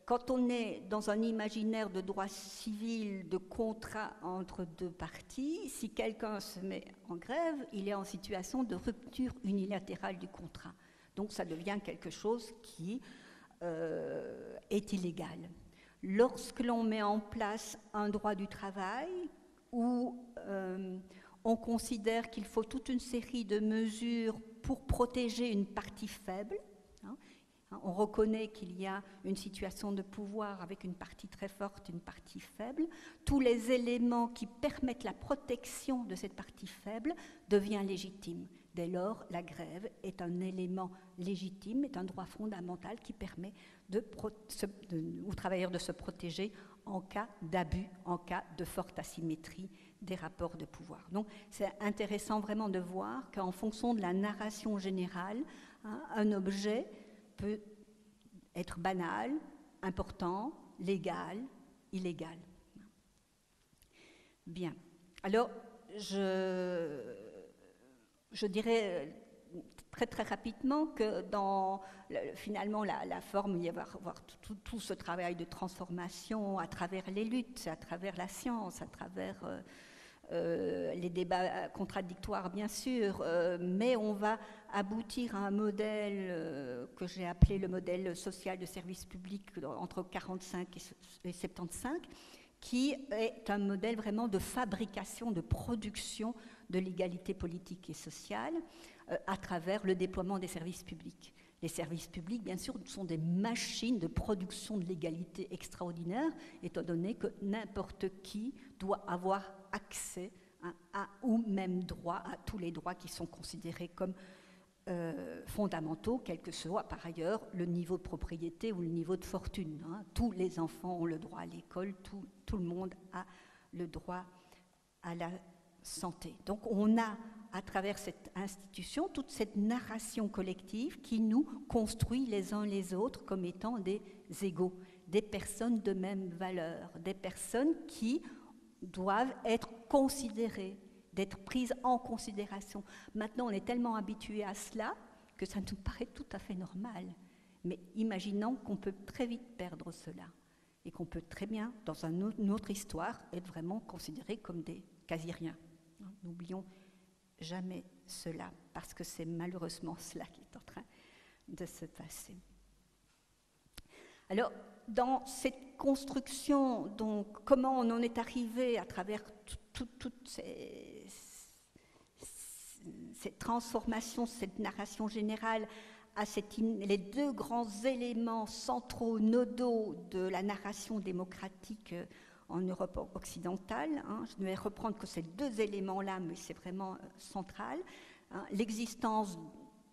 quand on est dans un imaginaire de droit civil, de contrat entre deux parties, si quelqu'un se met en grève, il est en situation de rupture unilatérale du contrat. Donc ça devient quelque chose qui est illégal. Lorsque l'on met en place un droit du travail où on considère qu'il faut toute une série de mesures pour protéger une partie faible, on reconnaît qu'il y a une situation de pouvoir avec une partie très forte, une partie faible, tous les éléments qui permettent la protection de cette partie faible deviennent légitimes. Dès lors, la grève est un élément légitime, est un droit fondamental qui permet aux travailleurs de se protéger en cas d'abus, en cas de forte asymétrie des rapports de pouvoir. Donc c'est intéressant vraiment de voir qu'en fonction de la narration générale, un objet peut être banal, important, légal, illégal. Bien. Alors, je dirais très très rapidement que dans finalement la forme, il va y avoir tout ce travail de transformation à travers les luttes, à travers la science, à travers les débats contradictoires bien sûr, mais on va aboutir à un modèle que j'ai appelé le modèle social de service public entre 1945 et 1975, qui est un modèle vraiment de fabrication, de production de l'égalité politique et sociale à travers le déploiement des services publics. Les services publics, bien sûr, sont des machines de production de l'égalité extraordinaire, étant donné que n'importe qui doit avoir accès ou même droit à tous les droits qui sont considérés comme fondamentaux, quel que soit par ailleurs le niveau de propriété ou le niveau de fortune. Tous les enfants ont le droit à l'école, tout le monde a le droit à la santé. Donc on a à travers cette institution toute cette narration collective qui nous construit les uns les autres comme étant des égaux, des personnes de même valeur, des personnes qui doivent être considérées, d'être prises en considération. Maintenant, on est tellement habitué à cela que ça nous paraît tout à fait normal. Mais imaginons qu'on peut très vite perdre cela et qu'on peut très bien, dans une autre histoire, être vraiment considérés comme des quasi-riens. N'oublions jamais cela, parce que c'est malheureusement cela qui est en train de se passer. Alors, dans cette construction, donc, comment on en est arrivé à travers toutes ces transformations, cette narration générale, à les deux grands éléments centraux, nodaux de la narration démocratique en Europe occidentale. Je ne vais reprendre que ces deux éléments-là, mais c'est vraiment central. L'existence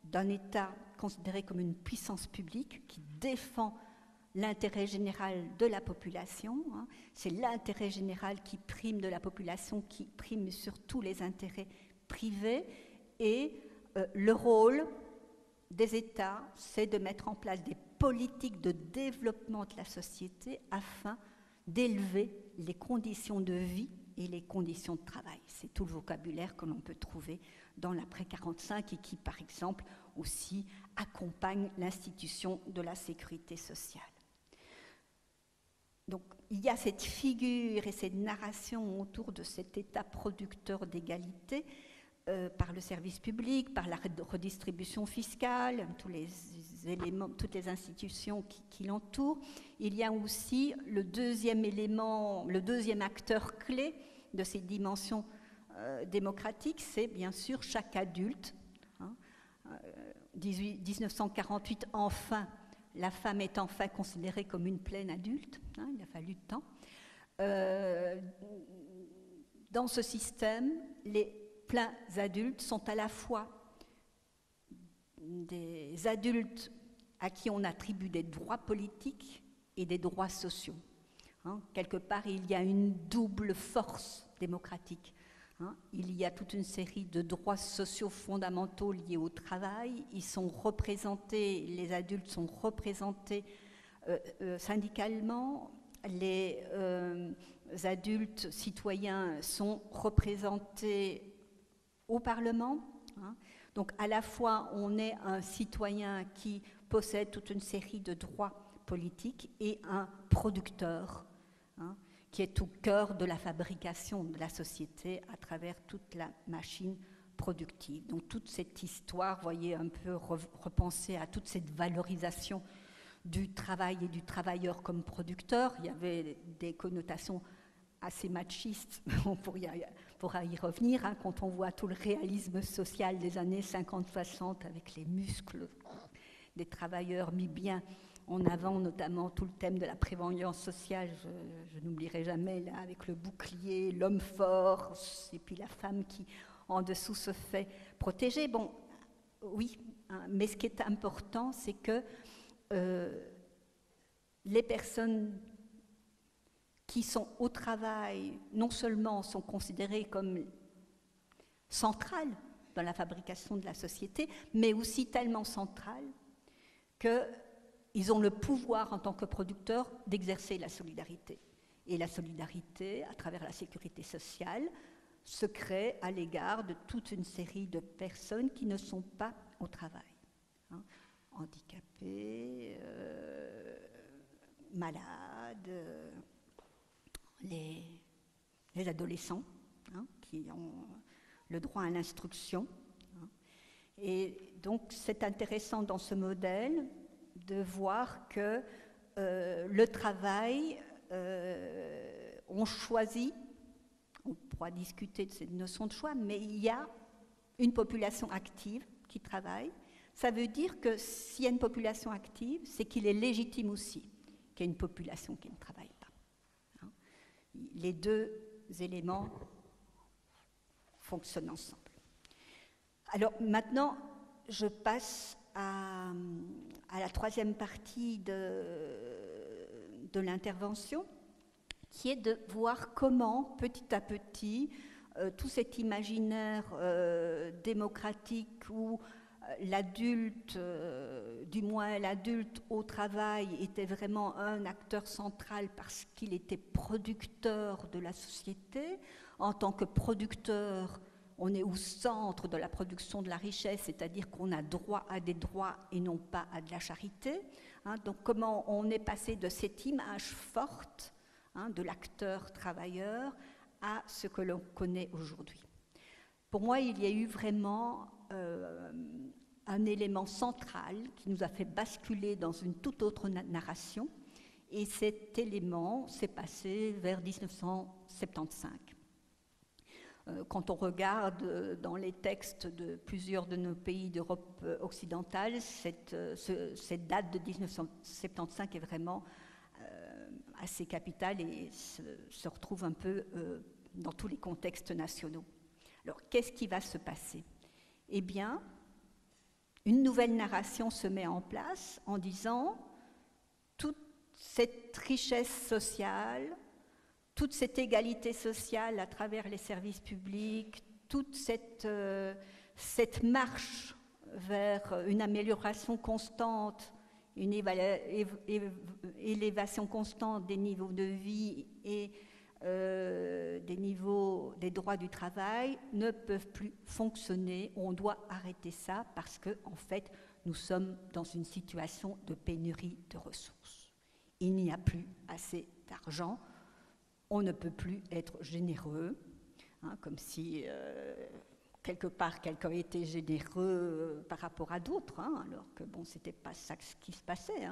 d'un État considéré comme une puissance publique qui défend l'intérêt général de la population. C'est l'intérêt général qui prime de la population, qui prime sur tous les intérêts privés. Et le rôle des États, c'est de mettre en place des politiques de développement de la société afin d'élever les conditions de vie et les conditions de travail. C'est tout le vocabulaire que l'on peut trouver dans l'après-45 et qui, par exemple, aussi accompagne l'institution de la sécurité sociale. Donc, il y a cette figure et cette narration autour de cet État producteur d'égalité par le service public, par la redistribution fiscale, tous les éléments, toutes les institutions qui l'entourent. Il y a aussi le deuxième élément, le deuxième acteur clé de ces dimensions démocratiques, c'est bien sûr chaque adulte. 1948, enfin, la femme est enfin considérée comme une pleine adulte. Il a fallu du temps. Dans ce système, les pleins adultes sont à la fois des adultes à qui on attribue des droits politiques et des droits sociaux. Quelque part, il y a une double force démocratique. Il y a toute une série de droits sociaux fondamentaux liés au travail. Ils sont représentés, les adultes sont représentés syndicalement. Les adultes citoyens sont représentés au Parlement. Donc à la fois on est un citoyen qui possède toute une série de droits politiques et un producteur qui est au cœur de la fabrication de la société à travers toute la machine productive. Donc toute cette histoire, voyez, un peu repenser à toute cette valorisation du travail et du travailleur comme producteur. Il y avait des connotations assez machistes, on pourra y revenir, quand on voit tout le réalisme social des années 50-60 avec les muscles des travailleurs mis bien en avant, notamment tout le thème de la prévoyance sociale, je n'oublierai jamais, là, avec le bouclier, l'homme fort, et puis la femme qui, en dessous, se fait protéger. Bon, oui, mais ce qui est important, c'est que les personnes qui sont au travail, non seulement sont considérées comme centrales dans la fabrication de la société, mais aussi tellement centrales qu'ils ont le pouvoir en tant que producteurs d'exercer la solidarité. Et la solidarité, à travers la sécurité sociale, se crée à l'égard de toute une série de personnes qui ne sont pas au travail. Handicapés, malades, les adolescents qui ont le droit à l'instruction. Et donc c'est intéressant dans ce modèle de voir que le travail, on choisit, on pourra discuter de cette notion de choix, mais il y a une population active qui travaille. Ça veut dire que s'il y a une population active, c'est qu'il est légitime aussi qu'il y ait une population qui ne travaille pas. Les deux éléments fonctionnent ensemble. Alors maintenant, je passe à la troisième partie de l'intervention, qui est de voir comment, petit à petit, tout cet imaginaire démocratique où l'adulte, du moins l'adulte au travail, était vraiment un acteur central parce qu'il était producteur de la société. En tant que producteur, on est au centre de la production de la richesse, c'est-à-dire qu'on a droit à des droits et non pas à de la charité. Donc comment on est passé de cette image forte de l'acteur travailleur à ce que l'on connaît aujourd'hui. Pour moi, il y a eu vraiment un élément central qui nous a fait basculer dans une toute autre narration, et cet élément s'est passé vers 1975. Quand on regarde dans les textes de plusieurs de nos pays d'Europe occidentale, cette date de 1975 est vraiment assez capitale et se retrouve un peu dans tous les contextes nationaux. Alors, qu'est-ce qui va se passer? Eh bien, une nouvelle narration se met en place en disant toute cette richesse sociale, toute cette égalité sociale à travers les services publics, toute cette marche vers une amélioration constante, une élévation constante des niveaux de vie et des droits du travail ne peuvent plus fonctionner. On doit arrêter ça parce que, en fait, nous sommes dans une situation de pénurie de ressources. Il n'y a plus assez d'argent. On ne peut plus être généreux, comme si quelque part quelqu'un était généreux par rapport à d'autres, alors que bon, c'était pas ça ce qui se passait.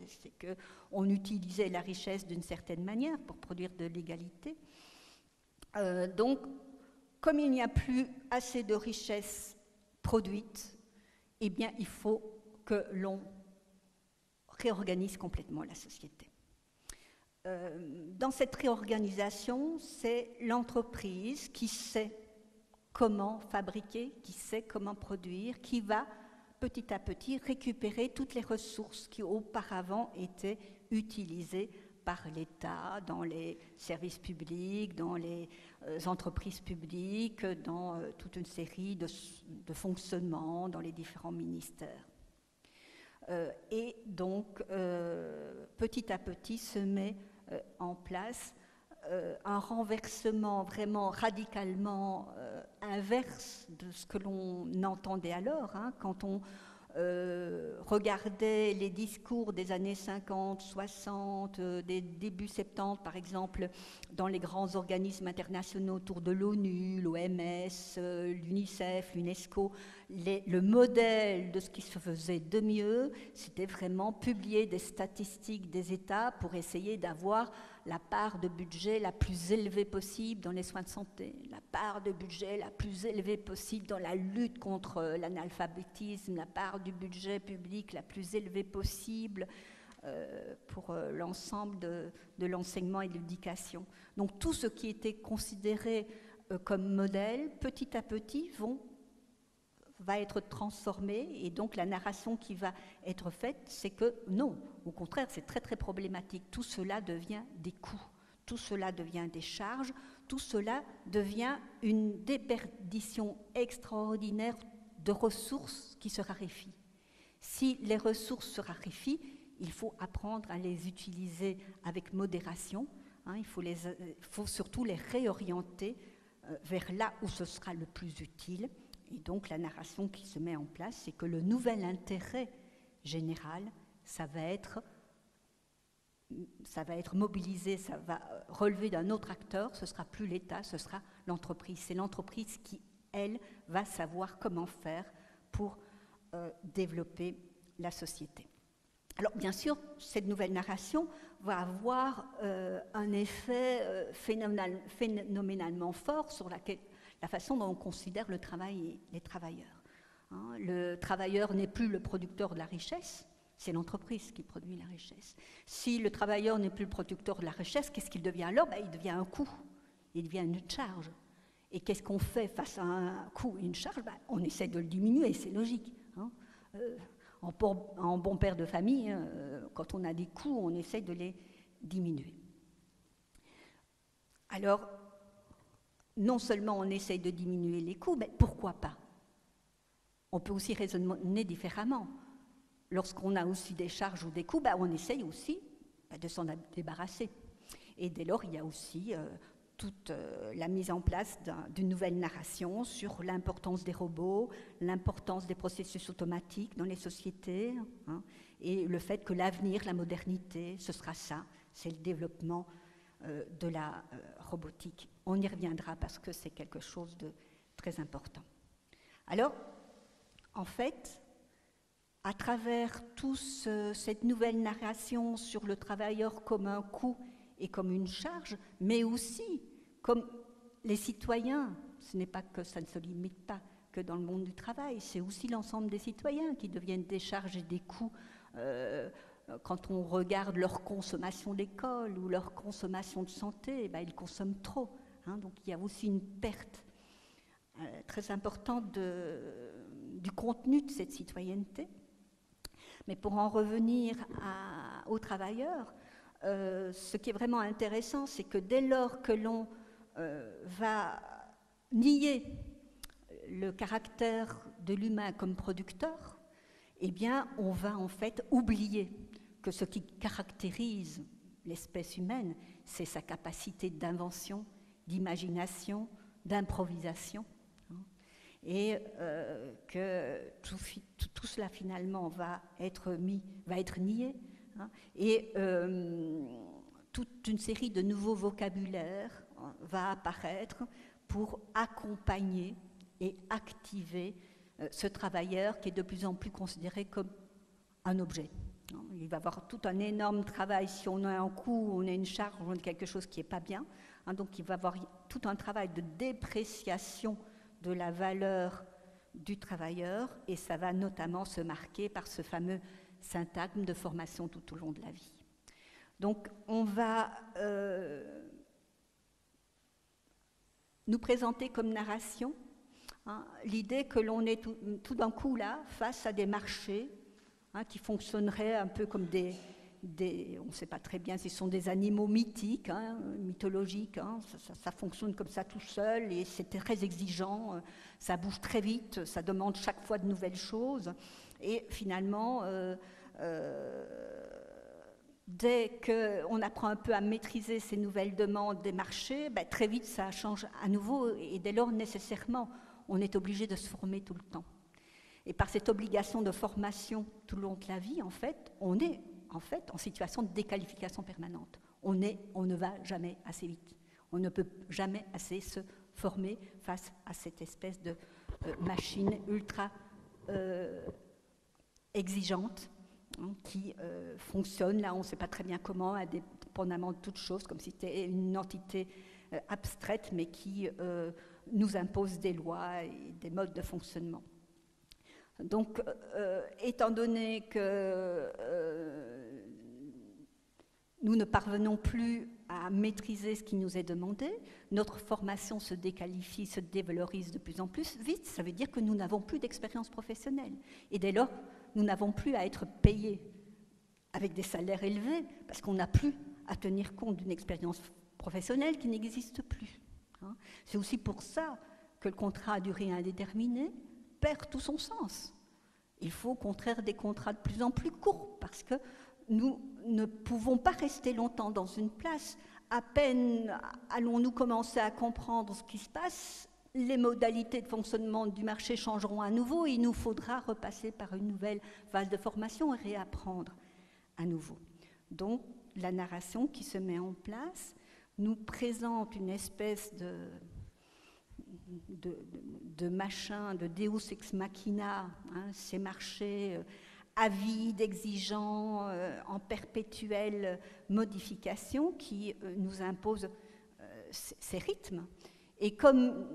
C'est qu'on utilisait la richesse d'une certaine manière pour produire de l'égalité. Donc, comme il n'y a plus assez de richesse produite, eh bien, il faut que l'on réorganise complètement la société. Dans cette réorganisation, c'est l'entreprise qui sait comment fabriquer, qui sait comment produire, qui va petit à petit récupérer toutes les ressources qui auparavant étaient utilisées par l'État, dans les services publics, dans les entreprises publiques, dans toute une série de fonctionnements, dans les différents ministères. Et donc, petit à petit, se met en place un renversement vraiment radicalement inverse de ce que l'on entendait alors. Quand on regardait les discours des années 50, 60, des débuts 70, par exemple, dans les grands organismes internationaux autour de l'ONU, l'OMS, l'UNICEF, l'UNESCO, le modèle de ce qui se faisait de mieux, c'était vraiment publier des statistiques des États pour essayer d'avoir la part de budget la plus élevée possible dans les soins de santé, la part de budget la plus élevée possible dans la lutte contre l'analphabétisme, la part du budget public la plus élevée possible pour l'ensemble de l'enseignement et de l'éducation. Donc tout ce qui était considéré comme modèle, petit à petit, va être transformé, et donc la narration qui va être faite, c'est que non, au contraire, c'est très très problématique. Tout cela devient des coûts, tout cela devient des charges, tout cela devient une déperdition extraordinaire de ressources qui se raréfient. Si les ressources se raréfient, il faut apprendre à les utiliser avec modération, il faut surtout les réorienter vers là où ce sera le plus utile. Et donc la narration qui se met en place, c'est que le nouvel intérêt général, ça va être mobilisé, ça va relever d'un autre acteur, ce ne sera plus l'État, ce sera l'entreprise. C'est l'entreprise qui, elle, va savoir comment faire pour développer la société. Alors bien sûr, cette nouvelle narration va avoir un effet phénoménalement fort sur la façon dont on considère le travail et les travailleurs. Le travailleur n'est plus le producteur de la richesse, c'est l'entreprise qui produit la richesse. Si le travailleur n'est plus le producteur de la richesse, qu'est-ce qu'il devient alors? Il devient un coût, il devient une charge. Et qu'est-ce qu'on fait face à un coût et une charge? On essaie de le diminuer, c'est logique. En bon père de famille, quand on a des coûts, on essaie de les diminuer. Alors, non seulement on essaye de diminuer les coûts, mais pourquoi pas? On peut aussi raisonner différemment. Lorsqu'on a aussi des charges ou des coûts, on essaye aussi de s'en débarrasser. Et dès lors, il y a aussi toute la mise en place d'une nouvelle narration sur l'importance des robots, l'importance des processus automatiques dans les sociétés, hein, et le fait que l'avenir, la modernité, ce sera ça, c'est le développement de la robotique. On y reviendra parce que c'est quelque chose de très important. Alors, en fait, à travers cette nouvelle narration sur le travailleur comme un coût et comme une charge, mais aussi comme les citoyens, ce n'est pas que ça ne se limite pas que dans le monde du travail, c'est aussi l'ensemble des citoyens qui deviennent des charges et des coûts quand on regarde leur consommation d'école ou leur consommation de santé, ben, ils consomment trop. Hein, donc il y a aussi une perte très importante du contenu de cette citoyenneté. Mais pour en revenir aux travailleurs, ce qui est vraiment intéressant, c'est que dès lors que l'on va nier le caractère de l'humain comme producteur, eh bien, on va en fait oublier que ce qui caractérise l'espèce humaine, c'est sa capacité d'invention, d'imagination, d'improvisation. Et que tout cela finalement va être nié, hein, et toute une série de nouveaux vocabulaires va apparaître pour accompagner et activer ce travailleur qui est de plus en plus considéré comme un objet. Il va y avoir tout un énorme travail si on a un coût, on a une charge, on a quelque chose qui n'est pas bien, hein, donc il va y avoir tout un travail de dépréciation de la valeur du travailleur, et ça va notamment se marquer par ce fameux syntagme de formation tout au long de la vie. Donc on va nous présenter comme narration hein, l'idée que l'on est tout d'un coup là face à des marchés hein, qui fonctionneraient un peu comme on ne sait pas très bien si ce sont des animaux mythiques, hein, mythologiques, hein, ça fonctionne comme ça tout seul et c'est très exigeant, ça bouge très vite, ça demande chaque fois de nouvelles choses et finalement, dès qu'on apprend un peu à maîtriser ces nouvelles demandes des marchés, ben, très vite ça change à nouveau et dès lors nécessairement on est obligé de se former tout le temps. Et par cette obligation de formation tout le long de la vie, en fait, on est en situation de déqualification permanente. On ne va jamais assez vite. On ne peut jamais assez se former face à cette espèce de machine ultra exigeante hein, qui fonctionne, là on ne sait pas très bien comment, indépendamment de toute chose, comme si c'était une entité abstraite, mais qui nous impose des lois et des modes de fonctionnement. Donc, étant donné que nous ne parvenons plus à maîtriser ce qui nous est demandé, notre formation se déqualifie, se dévalorise de plus en plus vite, ça veut dire que nous n'avons plus d'expérience professionnelle. Et dès lors, nous n'avons plus à être payés avec des salaires élevés, parce qu'on n'a plus à tenir compte d'une expérience professionnelle qui n'existe plus. Hein. C'est aussi pour ça que le contrat à durée indéterminée perd tout son sens. Il faut au contraire des contrats de plus en plus courts parce que nous ne pouvons pas rester longtemps dans une place. À peine allons-nous commencer à comprendre ce qui se passe, les modalités de fonctionnement du marché changeront à nouveau et il nous faudra repasser par une nouvelle phase de formation et réapprendre à nouveau. Donc la narration qui se met en place nous présente une espèce de machin, de deus ex machina, hein, ces marchés avides, exigeants, en perpétuelle modification qui nous imposent ces rythmes. Et comme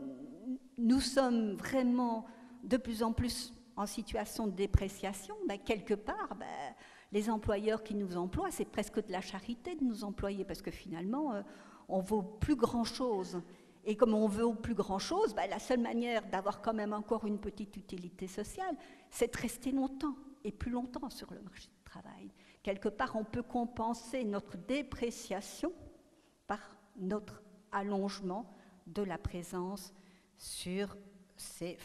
nous sommes vraiment de plus en plus en situation de dépréciation, ben, quelque part, ben, les employeurs qui nous emploient, c'est presque de la charité de nous employer parce que finalement, on vaut plus grand-chose. Et comme on veut plus grand-chose, ben, la seule manière d'avoir quand même encore une petite utilité sociale, c'est de rester longtemps et plus longtemps sur le marché du travail. Quelque part, on peut compenser notre dépréciation par notre allongement de la présence sur ces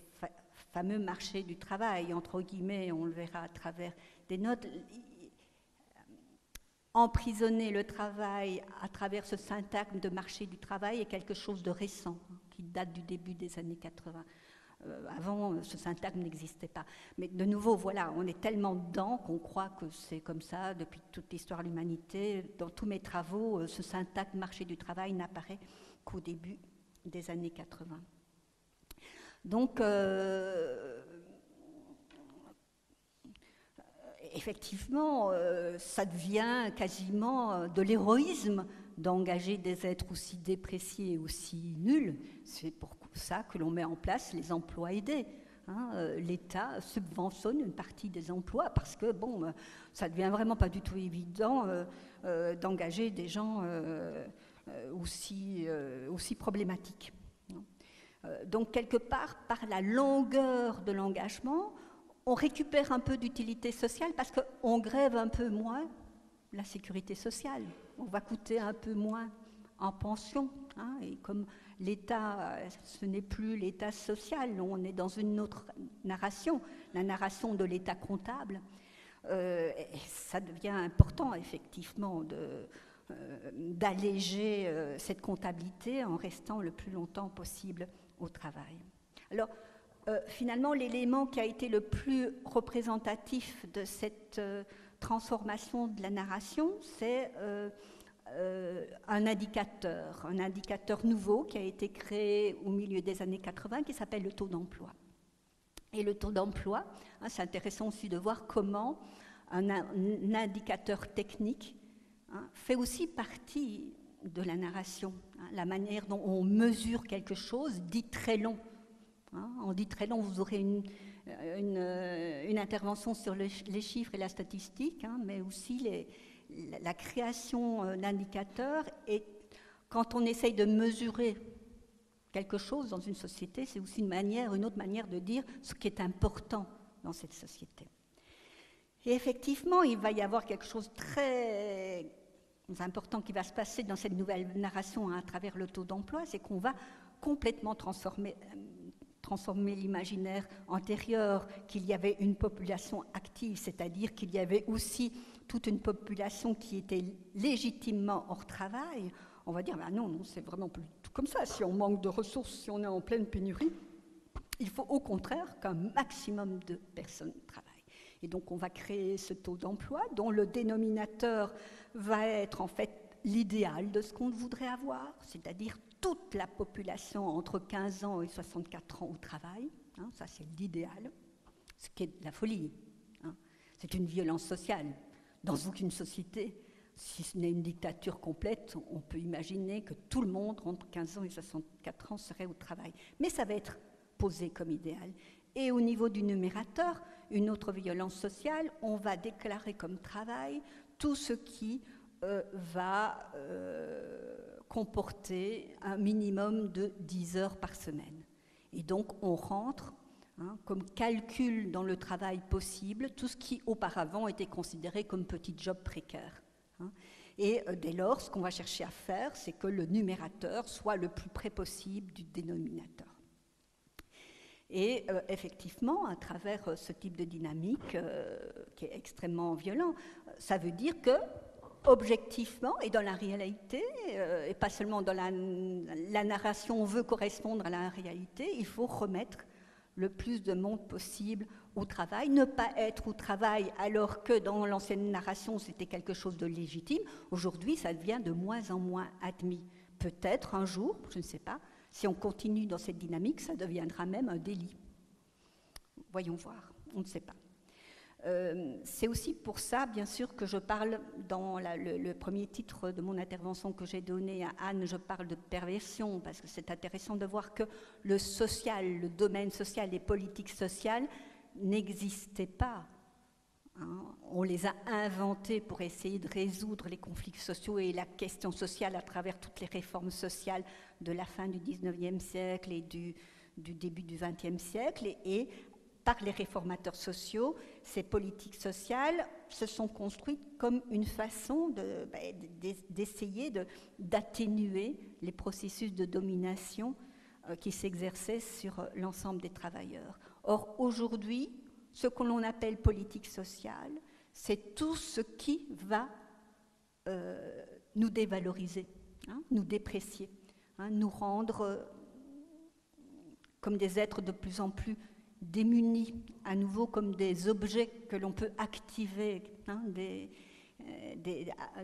fameux marchés du travail, entre guillemets, on le verra à travers des notes. emprisonner le travail à travers ce syntagme de marché du travail est quelque chose de récent, qui date du début des années 80. Avant, ce syntagme n'existait pas. Mais de nouveau, voilà, on est tellement dedans qu'on croit que c'est comme ça depuis toute l'histoire de l'humanité. Dans tous mes travaux, ce syntagme marché du travail n'apparaît qu'au début des années 80. Donc, effectivement, ça devient quasiment de l'héroïsme d'engager des êtres aussi dépréciés et aussi nuls. C'est pour ça que l'on met en place les emplois aidés. L'État subventionne une partie des emplois parce que, bon, ça devient vraiment pas du tout évident d'engager des gens aussi problématiques. Donc, quelque part, par la longueur de l'engagement, on récupère un peu d'utilité sociale parce qu'on grève un peu moins la sécurité sociale. On va coûter un peu moins en pension. Et comme l'État, ce n'est plus l'État social, on est dans une autre narration, la narration de l'État comptable. Ça devient important, effectivement, d'alléger cette comptabilité en restant le plus longtemps possible au travail. Alors, finalement, l'élément qui a été le plus représentatif de cette transformation de la narration, c'est un indicateur nouveau qui a été créé au milieu des années 80 qui s'appelle le taux d'emploi. Et le taux d'emploi, c'est intéressant aussi de voir comment un indicateur technique fait aussi partie de la narration. La manière dont on mesure quelque chose dit très long. On dit très long, vous aurez une intervention sur les chiffres et la statistique, mais aussi la création d'indicateurs. Et quand on essaye de mesurer quelque chose dans une société, c'est aussi une autre manière de dire ce qui est important dans cette société. Et effectivement, il va y avoir quelque chose de très important qui va se passer dans cette nouvelle narration à travers le taux d'emploi, c'est qu'on va complètement transformer l'imaginaire antérieur, qu'il y avait une population active, c'est-à-dire qu'il y avait aussi toute une population qui était légitimement hors travail. On va dire, ben non, c'est vraiment plus comme ça. Si on manque de ressources, si on est en pleine pénurie, il faut au contraire qu'un maximum de personnes travaillent. Et donc on va créer ce taux d'emploi dont le dénominateur va être en fait l'idéal de ce qu'on voudrait avoir, c'est-à-dire toute la population entre 15 ans et 64 ans au travail, ça c'est l'idéal, ce qui est de la folie, c'est une violence sociale. Dans aucune société, si ce n'est une dictature complète, on peut imaginer que tout le monde entre 15 ans et 64 ans serait au travail. Mais ça va être posé comme idéal. Et au niveau du numérateur, une autre violence sociale, on va déclarer comme travail tout ce qui va comporter un minimum de 10 heures par semaine. Et donc, on rentre comme calcul dans le travail possible tout ce qui auparavant était considéré comme petit job précaire. Et dès lors, ce qu'on va chercher à faire, c'est que le numérateur soit le plus près possible du dénominateur. Et effectivement, à travers ce type de dynamique qui est extrêmement violent, ça veut dire que objectivement et dans la réalité, et pas seulement dans la narration veut correspondre à la réalité, il faut remettre le plus de monde possible au travail, ne pas être au travail alors que dans l'ancienne narration c'était quelque chose de légitime. Aujourd'hui, ça devient de moins en moins admis. Peut-être un jour, je ne sais pas, si on continue dans cette dynamique, ça deviendra même un délit. Voyons voir, on ne sait pas. C'est aussi pour ça, bien sûr, que je parle dans le premier titre de mon intervention que j'ai donné à Anne, je parle de perversion, parce que c'est intéressant de voir que le social, le domaine social, les politiques sociales n'existaient pas. On les a inventés pour essayer de résoudre les conflits sociaux et la question sociale à travers toutes les réformes sociales de la fin du 19e siècle et du début du 20e siècle. Et par les réformateurs sociaux, ces politiques sociales se sont construites comme une façon d'essayer d'atténuer les processus de domination qui s'exerçaient sur l'ensemble des travailleurs. Or, aujourd'hui, ce que l'on appelle politique sociale, c'est tout ce qui va nous dévaloriser, nous déprécier, nous rendre comme des êtres de plus en plus démunis, à nouveau comme des objets que l'on peut activer.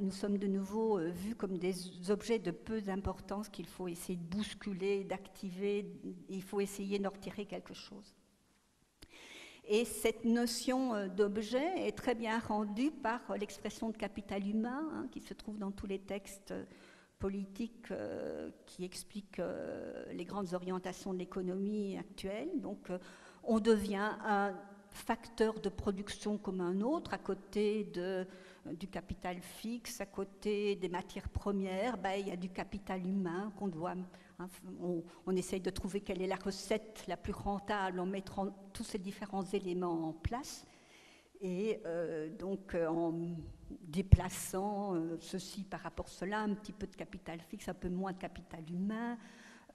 Nous sommes de nouveau vus comme des objets de peu d'importance qu'il faut essayer de bousculer, d'activer, il faut essayer d'en retirer quelque chose. Et cette notion d'objet est très bien rendue par l'expression de capital humain, qui se trouve dans tous les textes politiques qui expliquent les grandes orientations de l'économie actuelle. Donc, on devient un facteur de production comme un autre, à côté du capital fixe, à côté des matières premières, il y a du capital humain qu'on doit... On essaye de trouver quelle est la recette la plus rentable en mettant tous ces différents éléments en place et donc en déplaçant ceci par rapport à cela, un petit peu de capital fixe, un peu moins de capital humain,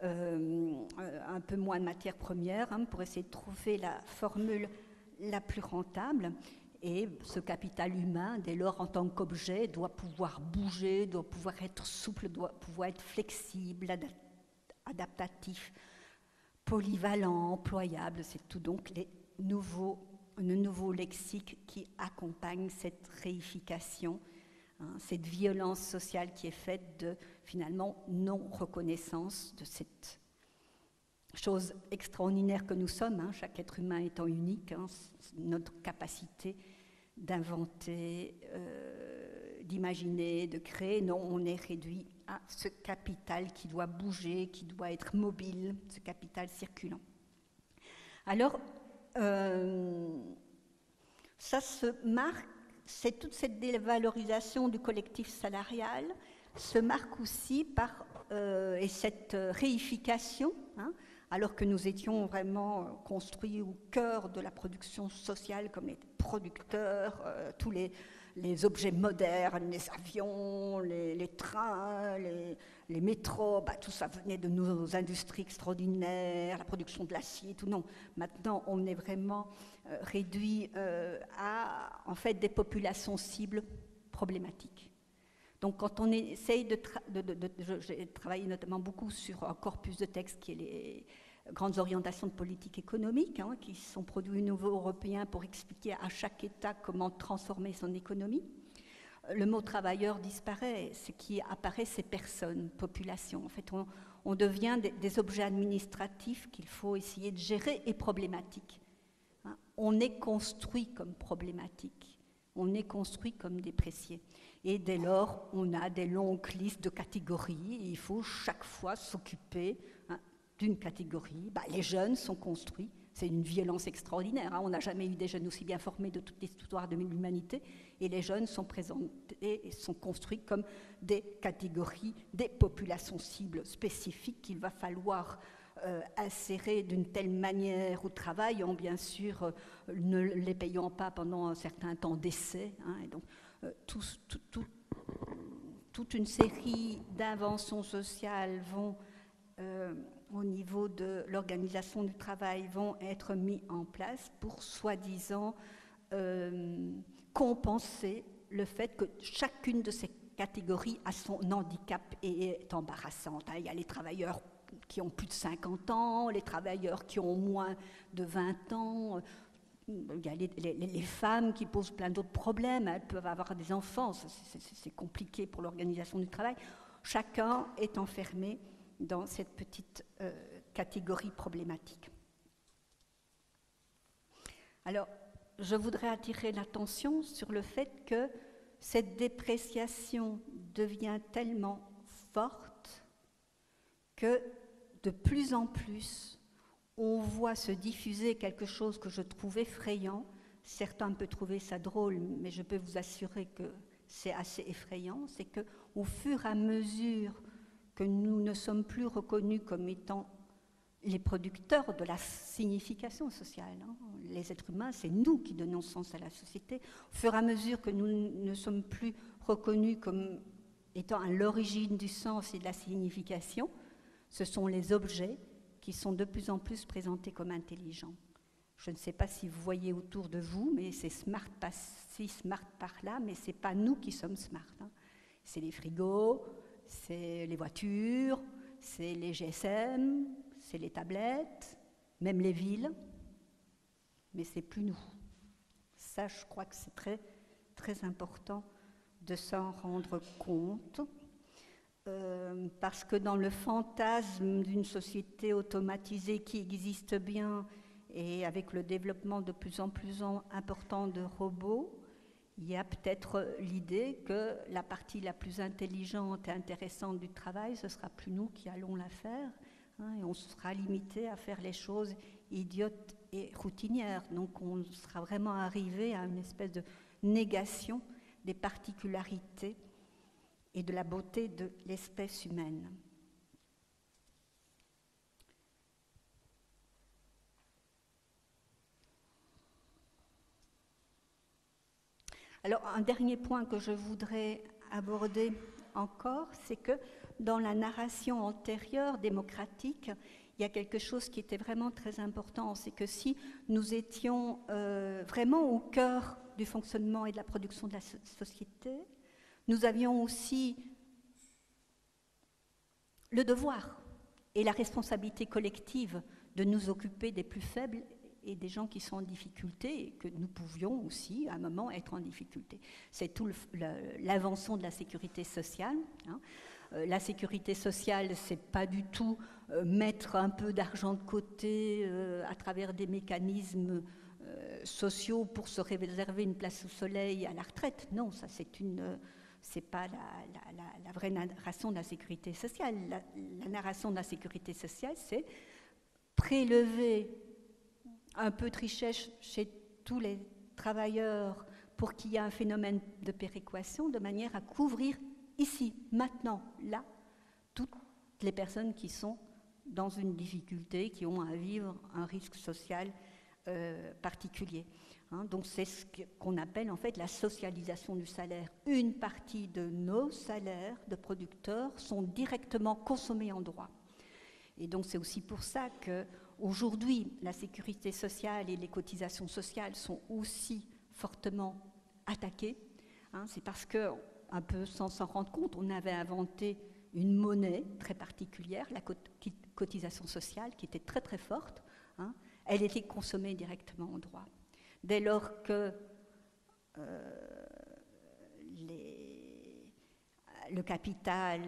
un peu moins de matières premières pour essayer de trouver la formule la plus rentable. Et ce capital humain, dès lors, en tant qu'objet, doit pouvoir bouger, doit pouvoir être souple, doit pouvoir être flexible, adaptatif, polyvalent, employable. C'est tout donc le nouveau lexique qui accompagne cette réification, cette violence sociale qui est faite de, finalement, non-reconnaissance de cette chose extraordinaire que nous sommes, chaque être humain étant unique, notre capacité d'inventer, d'imaginer, de créer. Non, on est réduit à ce capital qui doit bouger, qui doit être mobile, ce capital circulant. Alors, ça se marque, c'est toute cette dévalorisation du collectif salarial se marque aussi par et cette réification, alors que nous étions vraiment construits au cœur de la production sociale comme les producteurs, tous les objets modernes, les avions, les trains, les métros, tout ça venait de nos industries extraordinaires, la production de l'acier, tout. Non, maintenant on est vraiment réduit à en fait des populations cibles problématiques. Donc quand on essaye j'ai travaillé notamment beaucoup sur un corpus de textes qui est les grandes orientations de politique économique, qui sont produits au niveau européen pour expliquer à chaque État comment transformer son économie. Le mot travailleur disparaît, ce qui apparaît, c'est personnes, population. En fait, on devient des objets administratifs qu'il faut essayer de gérer et problématiques. On est construit comme problématique, on est construit comme déprécié. Et dès lors, on a des longues listes de catégories et il faut chaque fois s'occuper d'une catégorie. Les jeunes sont construits, c'est une violence extraordinaire. On n'a jamais eu des jeunes aussi bien formés de toute l'histoire de l'humanité. Et les jeunes sont présentés et sont construits comme des catégories, des populations cibles spécifiques qu'il va falloir insérer d'une telle manière au travail, en bien sûr ne les payant pas pendant un certain temps d'essai. Et donc, toute une série d'inventions sociales vont, au niveau de l'organisation du travail, vont être mis en place pour soi-disant compenser le fait que chacune de ces catégories a son handicap et est embarrassante. Il y a les travailleurs qui ont plus de 50 ans, les travailleurs qui ont moins de 20 ans, il y a les femmes qui posent plein d'autres problèmes, elles peuvent avoir des enfants, c'est compliqué pour l'organisation du travail. Chacun est enfermé dans cette petite catégorie problématique. Alors, je voudrais attirer l'attention sur le fait que cette dépréciation devient tellement forte que de plus en plus, on voit se diffuser quelque chose que je trouve effrayant. Certains peuvent trouver ça drôle, mais je peux vous assurer que c'est assez effrayant. C'est qu'au fur et à mesure que nous ne sommes plus reconnus comme étant les producteurs de la signification sociale, les êtres humains, c'est nous qui donnons sens à la société. Au fur et à mesure que nous ne sommes plus reconnus comme étant à l'origine du sens et de la signification, ce sont les objets qui sont de plus en plus présentés comme intelligents. Je ne sais pas si vous voyez autour de vous, mais c'est smart par-ci, smart par-là, mais ce n'est pas nous qui sommes smart. C'est les frigos, c'est les voitures, c'est les GSM, c'est les tablettes, même les villes, mais c'est plus nous. Ça, je crois que c'est très, très important de s'en rendre compte, parce que dans le fantasme d'une société automatisée qui existe bien, et avec le développement de plus en plus important de robots, il y a peut-être l'idée que la partie la plus intelligente et intéressante du travail, ce sera plus nous qui allons la faire, hein, et on sera limité à faire les choses idiotes et routinières. Donc on sera vraiment arrivé à une espèce de négation des particularités et de la beauté de l'espèce humaine. Alors, un dernier point que je voudrais aborder encore, c'est que dans la narration antérieure démocratique, il y a quelque chose qui était vraiment très important, c'est que si nous étions vraiment au cœur du fonctionnement et de la production de la société, nous avions aussi le devoir et la responsabilité collective de nous occuper des plus faibles et des gens qui sont en difficulté, et que nous pouvions aussi, à un moment, être en difficulté. C'est tout l'invention de la sécurité sociale. Hein. La sécurité sociale, c'est pas du tout mettre un peu d'argent de côté à travers des mécanismes sociaux pour se réserver une place au soleil à la retraite. Non, ça c'est pas la vraie narration de la sécurité sociale. La narration de la sécurité sociale, c'est prélever un peu de richesse chez tous les travailleurs pour qu'il y ait un phénomène de péréquation de manière à couvrir ici, maintenant, là, toutes les personnes qui sont dans une difficulté, qui ont à vivre un risque social particulier. Hein, donc c'est ce qu'on appelle en fait la socialisation du salaire. Une partie de nos salaires de producteurs sont directement consommés en droit. Et donc c'est aussi pour ça qu'aujourd'hui, la sécurité sociale et les cotisations sociales sont aussi fortement attaquées. Hein, c'est parce que, un peu sans s'en rendre compte, on avait inventé une monnaie très particulière, la cotisation sociale, qui était très très forte. Hein, elle était consommée directement en droit. Dès lors que le capital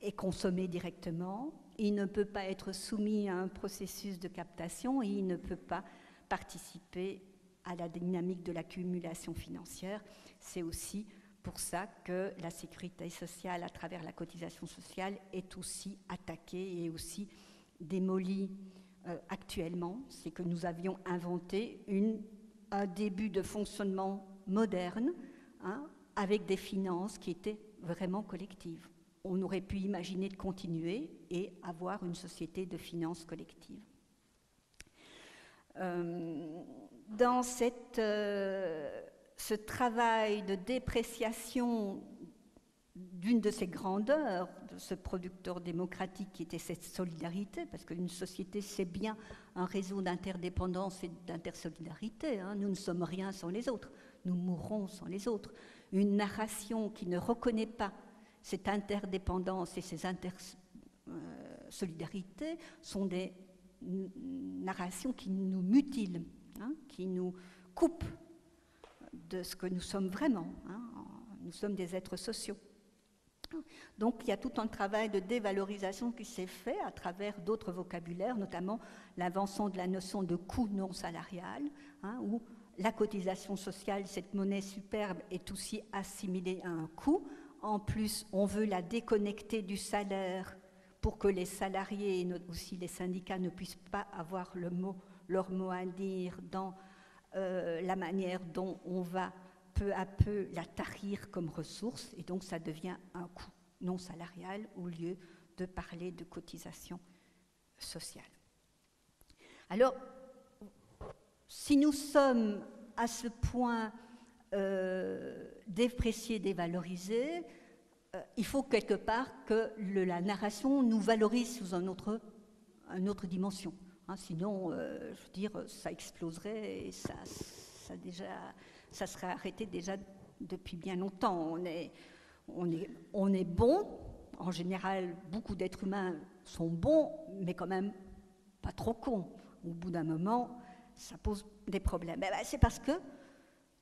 est consommé directement, il ne peut pas être soumis à un processus de captation et il ne peut pas participer à la dynamique de l'accumulation financière. C'est aussi pour ça que la sécurité sociale, à travers la cotisation sociale, est aussi attaquée et aussi démolie actuellement. C'est que nous avions inventé un début de fonctionnement moderne, hein, avec des finances qui étaient vraiment collectives. On aurait pu imaginer de continuer et avoir une société de finances collectives. Dans ce travail de dépréciation d'une de ces grandeurs, de ce producteur démocratique qui était cette solidarité, parce qu'une société, c'est bien un réseau d'interdépendance et d'intersolidarité. Hein. Nous ne sommes rien sans les autres, nous mourrons sans les autres. Une narration qui ne reconnaît pas cette interdépendance et ces intersolidarités sont des narrations qui nous mutilent, hein, qui nous coupent de ce que nous sommes vraiment. Hein. Nous sommes des êtres sociaux. Donc il y a tout un travail de dévalorisation qui s'est fait à travers d'autres vocabulaires, notamment l'invention de la notion de coût non salarial, hein, où la cotisation sociale, cette monnaie superbe, est aussi assimilée à un coût. En plus, on veut la déconnecter du salaire pour que les salariés et aussi les syndicats ne puissent pas avoir leur mot à dire dans la manière dont on va peu à peu la tarir comme ressource, et donc ça devient un coût non salarial au lieu de parler de cotisation sociale. Alors, si nous sommes à ce point dépréciés, dévalorisés, il faut quelque part que la narration nous valorise sous une autre dimension. Hein, sinon, je veux dire, ça exploserait et ça serait arrêté déjà depuis bien longtemps. on est bon. En général, beaucoup d'êtres humains sont bons, mais quand même pas trop cons. Au bout d'un moment, ça pose des problèmes. C'est parce que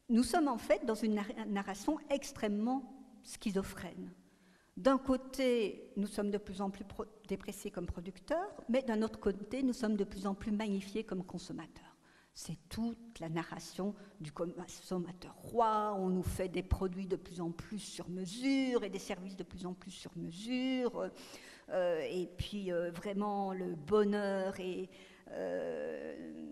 nous sommes en fait dans une narration extrêmement schizophrène. D'un côté, nous sommes de plus en plus dépréciés comme producteurs, mais d'un autre côté, nous sommes de plus en plus magnifiés comme consommateurs. C'est toute la narration du consommateur roi. On nous fait des produits de plus en plus sur mesure et des services de plus en plus sur mesure. Et puis vraiment le bonheur et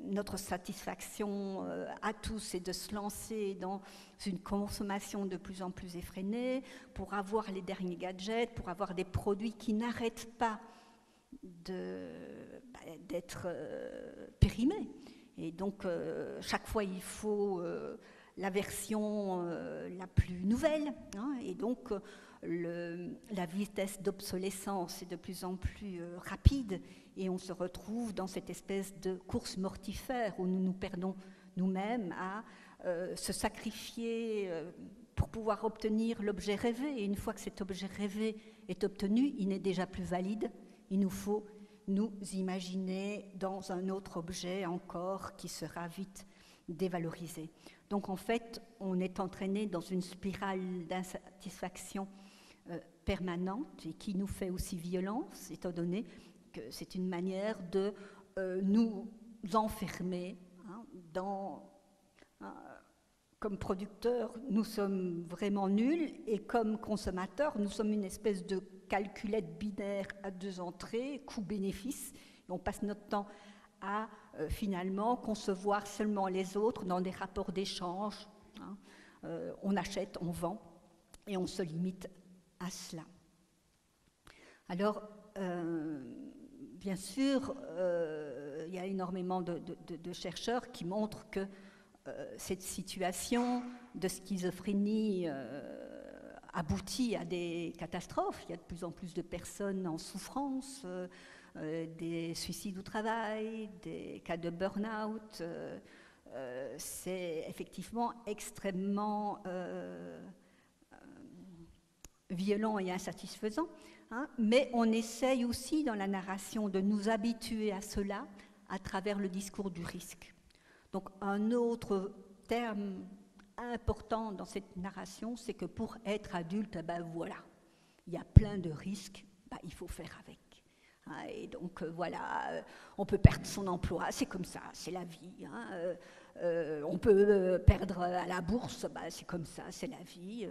notre satisfaction à tous, c'est de se lancer dans une consommation de plus en plus effrénée pour avoir les derniers gadgets, pour avoir des produits qui n'arrêtent pas d'être périmés. Et donc, chaque fois, il faut la version la plus nouvelle. Hein, et donc, la vitesse d'obsolescence est de plus en plus rapide. Et on se retrouve dans cette espèce de course mortifère où nous nous perdons nous-mêmes à se sacrifier pour pouvoir obtenir l'objet rêvé. Et une fois que cet objet rêvé est obtenu, il n'est déjà plus valide. Il nous faut nous imaginer dans un autre objet encore qui sera vite dévalorisé. Donc en fait, on est entraîné dans une spirale d'insatisfaction permanente et qui nous fait aussi violence, étant donné que c'est une manière de nous enfermer comme producteurs, nous sommes vraiment nuls et comme consommateurs, nous sommes une espèce de calculette binaire à 2 entrées, coût-bénéfice. On passe notre temps à finalement concevoir seulement les autres dans des rapports d'échange. Hein. On achète, on vend et on se limite à cela. Alors, bien sûr, il y a énormément de chercheurs qui montrent que cette situation de schizophrénie aboutit à des catastrophes. Il y a de plus en plus de personnes en souffrance, des suicides au travail, des cas de burn-out. C'est effectivement extrêmement violent et insatisfaisant. Hein, mais on essaye aussi dans la narration de nous habituer à cela à travers le discours du risque. Donc un autre terme important dans cette narration, c'est que pour être adulte, voilà, il y a plein de risques, il faut faire avec. Et donc voilà, on peut perdre son emploi, c'est comme ça, c'est la vie. On peut perdre à la bourse, c'est comme ça, c'est la vie.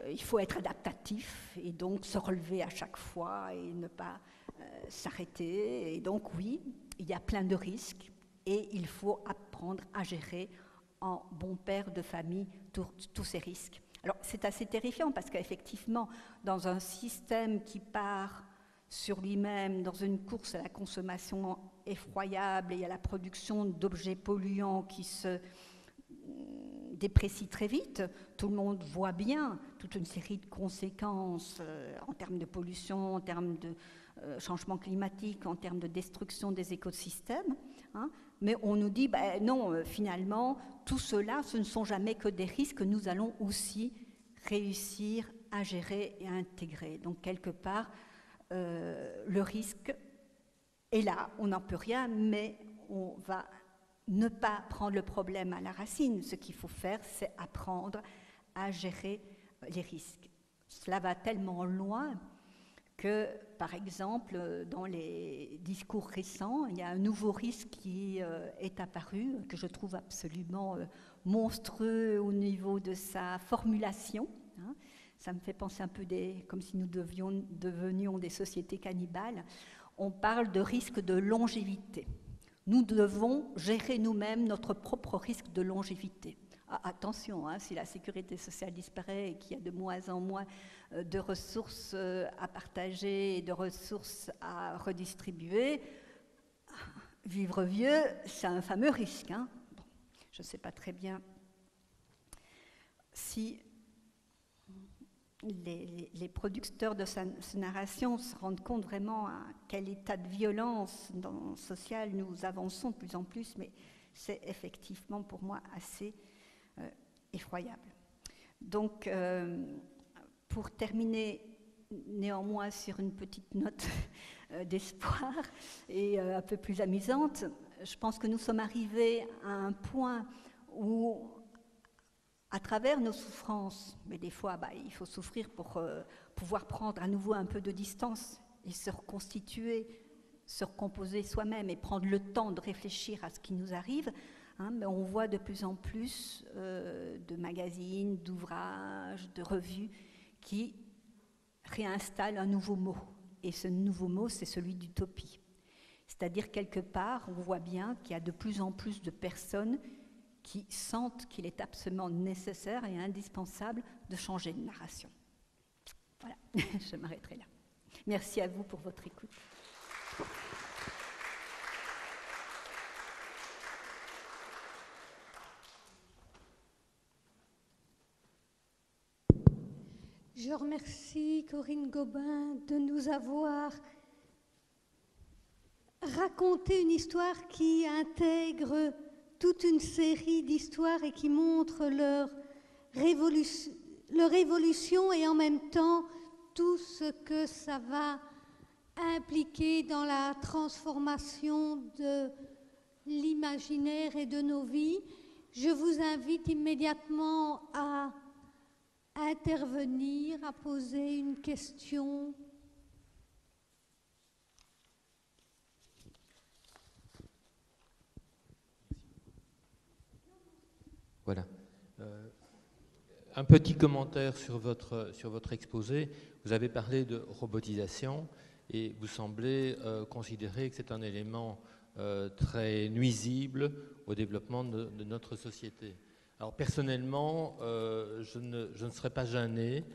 Il faut être adaptatif et donc se relever à chaque fois et ne pas s'arrêter. Et donc oui, il y a plein de risques et il faut apprendre à gérer en bon père de famille tous ces risques. Alors c'est assez terrifiant parce qu'effectivement, dans un système qui part sur lui-même, dans une course à la consommation effroyable et à la production d'objets polluants qui se déprécient très vite, tout le monde voit bien toute une série de conséquences en termes de pollution, en termes de changement climatique, en termes de destruction des écosystèmes, hein, mais on nous dit, non, finalement, tout cela, ce ne sont jamais que des risques que nous allons aussi réussir à gérer et à intégrer. Donc, quelque part, le risque est là, on n'en peut rien, mais on va ne pas prendre le problème à la racine. Ce qu'il faut faire, c'est apprendre à gérer les risques. Cela va tellement loin que, par exemple, dans les discours récents, il y a un nouveau risque qui est apparu, que je trouve absolument monstrueux au niveau de sa formulation. Hein. Ça me fait penser un peu comme si nous devenions des sociétés cannibales. On parle de risque de longévité. Nous devons gérer nous-mêmes notre propre risque de longévité. Attention, hein, si la sécurité sociale disparaît et qu'il y a de moins en moins de ressources à partager et de ressources à redistribuer, vivre vieux, c'est un fameux risque. Hein. Bon, je ne sais pas très bien si les producteurs de cette narration se rendent compte vraiment à quel état de violence sociale nous avançons de plus en plus, mais c'est effectivement pour moi assez effroyable. Donc, pour terminer néanmoins sur une petite note d'espoir et un peu plus amusante, je pense que nous sommes arrivés à un point où, à travers nos souffrances, mais des fois il faut souffrir pour pouvoir prendre à nouveau un peu de distance et se reconstituer, se recomposer soi-même et prendre le temps de réfléchir à ce qui nous arrive, mais on voit de plus en plus de magazines, d'ouvrages, de revues qui réinstallent un nouveau mot. Et ce nouveau mot, c'est celui d'utopie. C'est-à-dire, quelque part, on voit bien qu'il y a de plus en plus de personnes qui sentent qu'il est absolument nécessaire et indispensable de changer de narration. Voilà, je m'arrêterai là. Merci à vous pour votre écoute. Je remercie Corinne Gobin de nous avoir raconté une histoire qui intègre toute une série d'histoires et qui montre leur évolution et en même temps tout ce que ça va impliquer dans la transformation de l'imaginaire et de nos vies. Je vous invite immédiatement à intervenir, à poser une question. Voilà. Un petit commentaire sur votre exposé. Vous avez parlé de robotisation et vous semblez considérer que c'est un élément très nuisible au développement de notre société. Alors personnellement, je ne serais pas gêné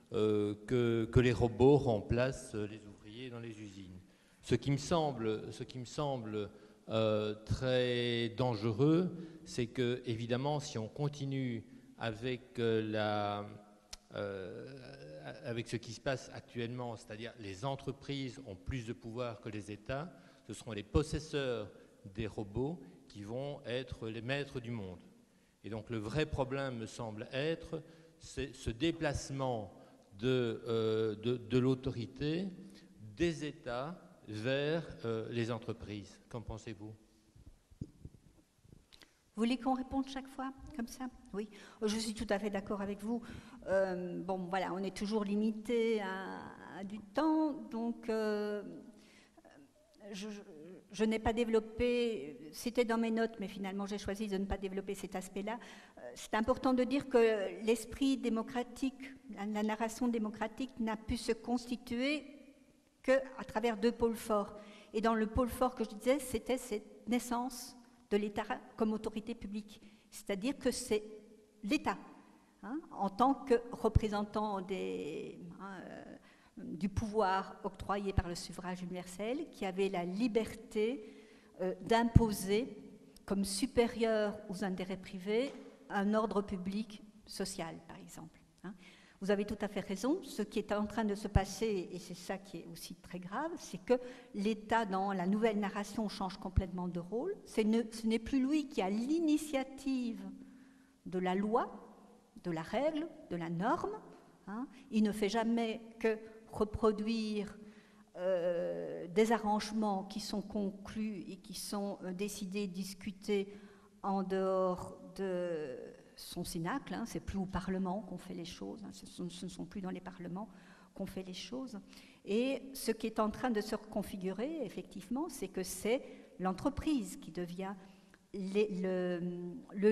que les robots remplacent les ouvriers dans les usines. Ce qui me semble très dangereux, c'est que, évidemment, si on continue avec ce qui se passe actuellement, c'est-à-dire les entreprises ont plus de pouvoir que les États, ce seront les possesseurs des robots qui vont être les maîtres du monde. Et donc le vrai problème me semble être ce déplacement de l'autorité des États vers les entreprises. Qu'en pensez-vous ? Vous voulez qu'on réponde chaque fois, comme ça ? Oui, je suis tout à fait d'accord avec vous. Bon, voilà, on est toujours limité à du temps, donc je n'ai pas développé, c'était dans mes notes, mais finalement j'ai choisi de ne pas développer cet aspect-là. C'est important de dire que l'esprit démocratique, la narration démocratique n'a pu se constituer qu'à travers deux pôles forts. Et dans le pôle fort que je disais, c'était cette naissance de l'État comme autorité publique. C'est-à-dire que c'est l'État, en tant que représentant du pouvoir octroyé par le suffrage universel, qui avait la liberté d'imposer comme supérieur aux intérêts privés un ordre public social, par exemple. Vous avez tout à fait raison. Ce qui est en train de se passer, et c'est ça qui est aussi très grave, c'est que l'État, dans la nouvelle narration, change complètement de rôle. Ce n'est plus lui qui a l'initiative de la loi, de la règle, de la norme. Il ne fait jamais que reproduire des arrangements qui sont conclus et qui sont décidés, discutés en dehors de son cénacle, c'est plus au Parlement qu'on fait les choses, ce ne sont plus dans les parlements qu'on fait les choses. Et ce qui est en train de se reconfigurer, effectivement, c'est que c'est l'entreprise qui devient le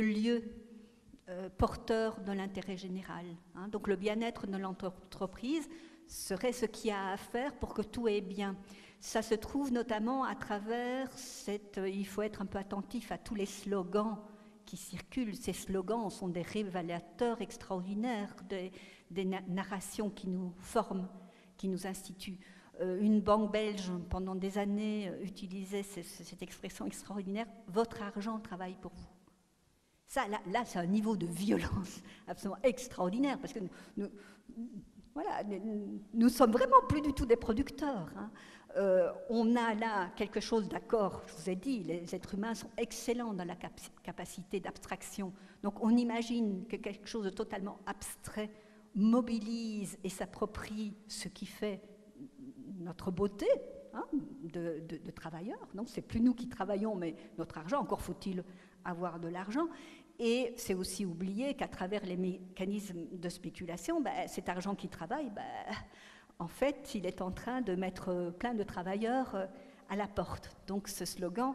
lieu porteur de l'intérêt général. Donc le bien-être de l'entreprise serait ce qu'il y a à faire pour que tout aille bien. Ça se trouve notamment à travers il faut être un peu attentif à tous les slogans qui circulent. Ces slogans sont des révélateurs extraordinaires des narrations qui nous forment, qui nous instituent. Une banque belge, pendant des années, utilisait cette expression extraordinaire « votre argent travaille pour vous ». Ça, là, c'est un niveau de violence absolument extraordinaire, parce que nous sommes vraiment plus du tout des producteurs. On a là quelque chose d'accord, je vous ai dit, les êtres humains sont excellents dans la capacité d'abstraction. Donc on imagine que quelque chose de totalement abstrait mobilise et s'approprie ce qui fait notre beauté, hein, de travailleurs. Non, c'est plus nous qui travaillons, mais notre argent, encore faut-il avoir de l'argent. Et c'est aussi oublier qu'à travers les mécanismes de spéculation, cet argent qui travaille, en fait, il est en train de mettre plein de travailleurs à la porte. Donc ce slogan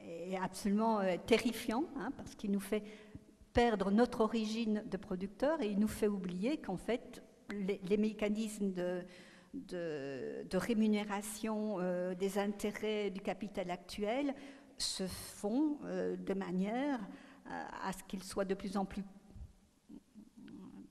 est absolument terrifiant, hein, parce qu'il nous fait perdre notre origine de producteur et il nous fait oublier qu'en fait, les mécanismes de rémunération des intérêts du capital actuel se font de manière à ce qu'ils soient de plus en plus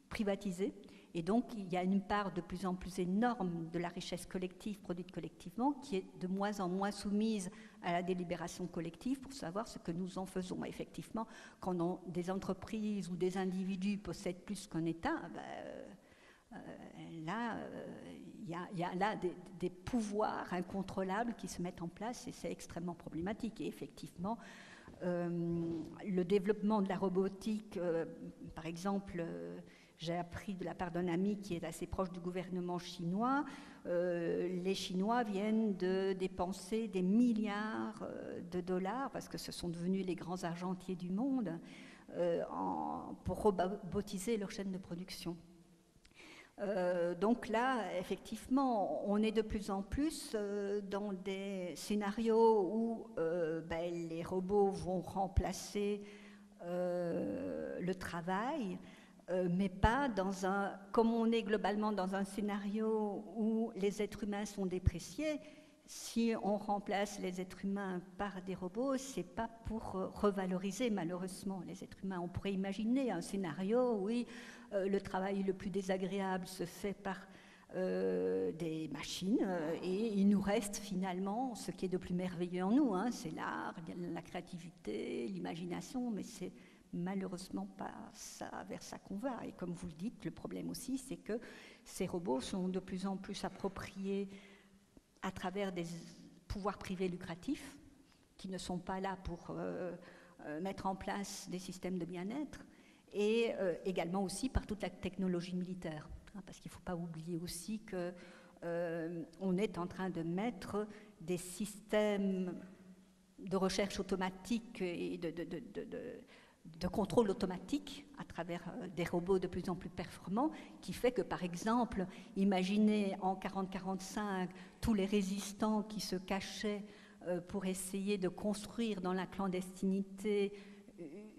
privatisés. Et donc, il y a une part de plus en plus énorme de la richesse collective produite collectivement qui est de moins en moins soumise à la délibération collective pour savoir ce que nous en faisons. Effectivement, quand des entreprises ou des individus possèdent plus qu'un État, là, il y a là des pouvoirs incontrôlables qui se mettent en place et c'est extrêmement problématique. Et effectivement, le développement de la robotique, par exemple, j'ai appris de la part d'un ami qui est assez proche du gouvernement chinois, les Chinois viennent de dépenser des milliards de dollars, parce que ce sont devenus les grands argentiers du monde, pour robotiser leur chaîne de production. Donc là, effectivement, on est de plus en plus dans des scénarios où les robots vont remplacer le travail, mais pas comme on est globalement dans un scénario où les êtres humains sont dépréciés. Si on remplace les êtres humains par des robots, c'est pas pour revaloriser malheureusement les êtres humains. On pourrait imaginer un scénario où le travail le plus désagréable se fait par des machines et il nous reste finalement ce qui est de plus merveilleux en nous, hein, c'est l'art, la créativité, l'imagination, mais c'est malheureusement pas vers ça qu'on va. Et comme vous le dites, le problème aussi, c'est que ces robots sont de plus en plus appropriés à travers des pouvoirs privés lucratifs qui ne sont pas là pour mettre en place des systèmes de bien-être et également aussi par toute la technologie militaire. Hein, parce qu'il ne faut pas oublier aussi qu'on est en train de mettre des systèmes de recherche automatique et de contrôle automatique à travers des robots de plus en plus performants, qui fait que, par exemple, imaginez en 40-45 tous les résistants qui se cachaient pour essayer de construire dans la clandestinité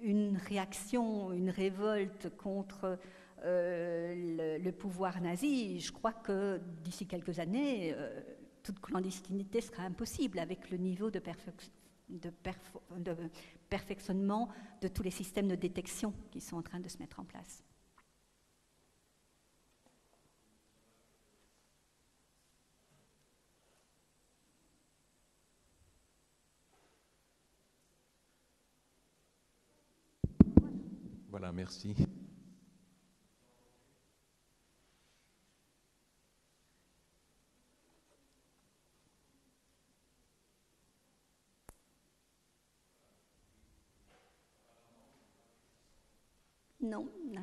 une réaction, une révolte contre le pouvoir nazi. Je crois que d'ici quelques années, toute clandestinité sera impossible avec le niveau de perfectionnement de tous les systèmes de détection qui sont en train de se mettre en place. Voilà, merci. Non, non.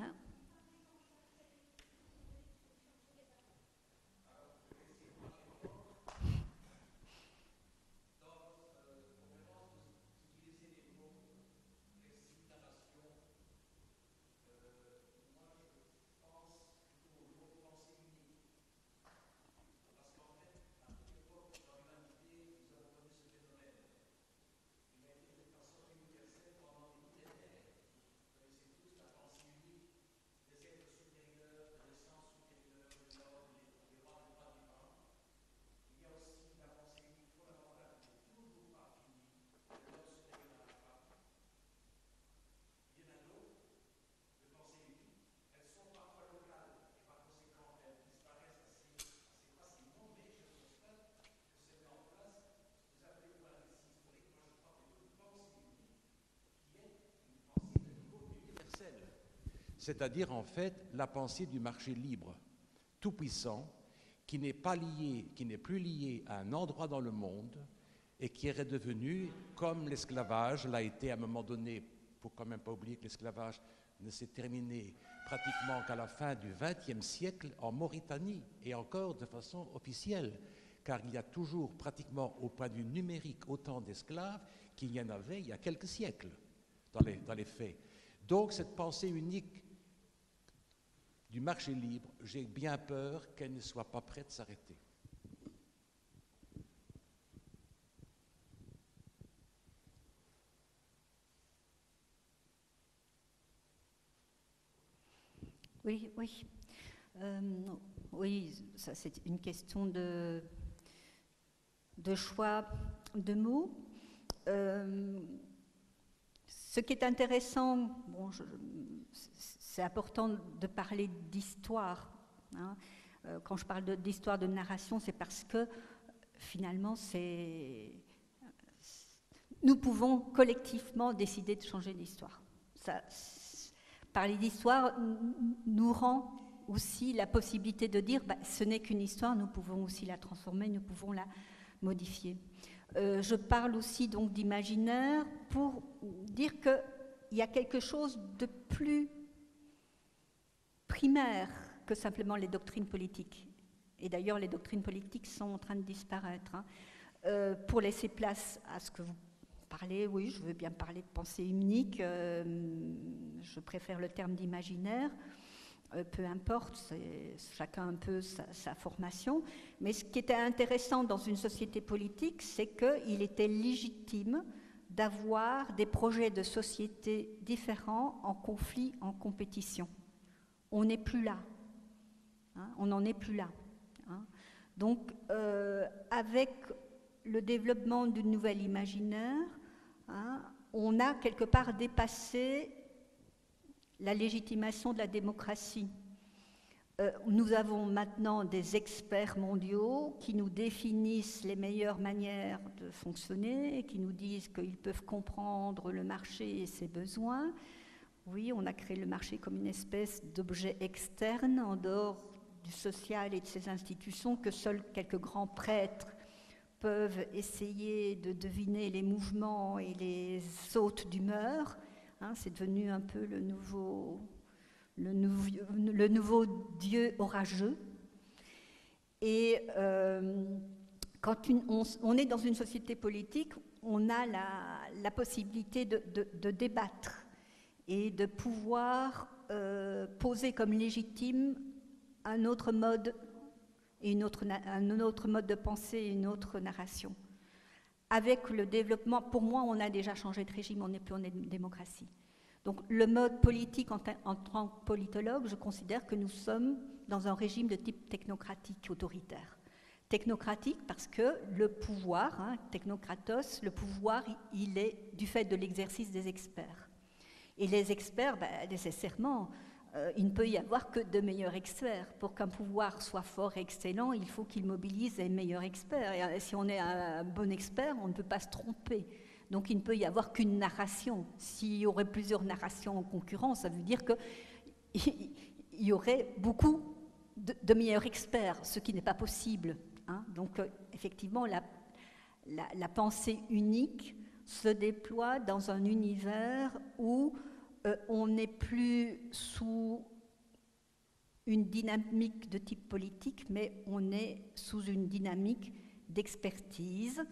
C'est-à-dire en fait la pensée du marché libre, tout puissant, qui n'est plus lié à un endroit dans le monde et qui est redevenu, comme l'esclavage l'a été à un moment donné faut quand même pas oublier que l'esclavage ne s'est terminé pratiquement qu'à la fin du XXe siècle en Mauritanie, et encore de façon officielle, car il y a toujours pratiquement au point de vue numérique autant d'esclaves qu'il y en avait il y a quelques siècles dans les faits. Donc cette pensée unique du marché libre, j'ai bien peur qu'elle ne soit pas prête de s'arrêter. Oui, oui. Oui, ça c'est une question de choix de mots. Ce qui est intéressant, bon, c'est important de parler d'histoire. Hein. Quand je parle d'histoire de narration, c'est parce que finalement, nous pouvons collectivement décider de changer l'histoire. Parler d'histoire nous rend aussi la possibilité de dire ce n'est qu'une histoire, nous pouvons aussi la transformer, nous pouvons la modifier. Je parle aussi donc d'imaginaire pour dire qu'il y a quelque chose de plus primaire que simplement les doctrines politiques. Et d'ailleurs, les doctrines politiques sont en train de disparaître. Hein. Pour laisser place à ce que vous parlez, oui, je veux bien parler de pensée unique, je préfère le terme d'imaginaire. Peu importe, chacun un peu sa formation, mais ce qui était intéressant dans une société politique, c'est qu'il était légitime d'avoir des projets de société différents en conflit, en compétition. On n'est plus là, hein, on n'en est plus là. Hein. Donc, avec le développement d'une nouvelle imaginaire, hein, on a quelque part dépassé la légitimation de la démocratie. Nous avons maintenant des experts mondiaux qui nous définissent les meilleures manières de fonctionner, qui nous disent qu'ils peuvent comprendre le marché et ses besoins. Oui, on a créé le marché comme une espèce d'objet externe en dehors du social et de ses institutions que seuls quelques grands prêtres peuvent essayer de deviner les mouvements et les sautes d'humeur. Hein, c'est devenu un peu le nouveau Dieu orageux. Et quand on est dans une société politique, on a la possibilité de débattre et de pouvoir poser comme légitime un autre mode, un autre mode de pensée et une autre narration. Avec le développement, pour moi, on a déjà changé de régime, on n'est plus en démocratie. Donc le mode politique, en tant que politologue, je considère que nous sommes dans un régime de type technocratique, autoritaire. Technocratique parce que le pouvoir, hein, technokratos, le pouvoir, il est du fait de l'exercice des experts. Et les experts, nécessairement, il ne peut y avoir que de meilleurs experts. Pour qu'un pouvoir soit fort et excellent, il faut qu'il mobilise les meilleurs experts. Et si on est un bon expert, on ne peut pas se tromper. Donc il ne peut y avoir qu'une narration. S'il y aurait plusieurs narrations en concurrence, ça veut dire qu'il y aurait beaucoup de meilleurs experts, ce qui n'est pas possible. Hein. Donc effectivement, la pensée unique se déploie dans un univers où on n'est plus sous une dynamique de type politique, mais on est sous une dynamique d'expertise.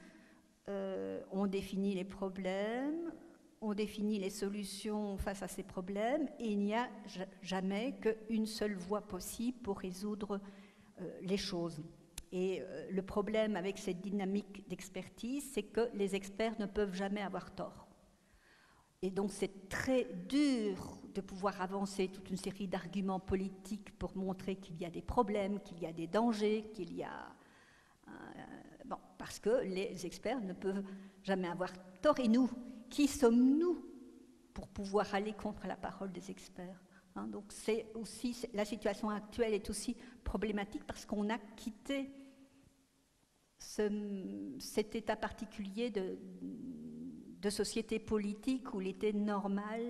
On définit les problèmes, on définit les solutions face à ces problèmes, et il n'y a jamais qu'une seule voie possible pour résoudre les choses. Et le problème avec cette dynamique d'expertise, c'est que les experts ne peuvent jamais avoir tort. Et donc c'est très dur de pouvoir avancer toute une série d'arguments politiques pour montrer qu'il y a des problèmes, qu'il y a des dangers, qu'il y a... parce que les experts ne peuvent jamais avoir tort. Et nous, qui sommes-nous pour pouvoir aller contre la parole des experts, hein? Donc la situation actuelle est aussi problématique parce qu'on a quitté cet état particulier de société politique où il était normal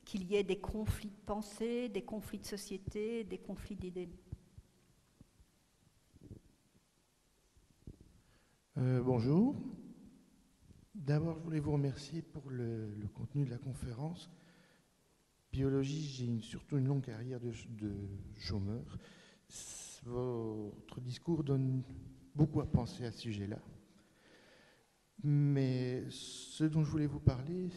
qu'il y ait des conflits de pensée, des conflits de société, des conflits d'idées. Bonjour. D'abord, je voulais vous remercier pour le contenu de la conférence. Biologie, j'ai surtout une longue carrière de chômeur. Votre discours donne beaucoup à penser à ce sujet-là. Mais ce dont je voulais vous parler,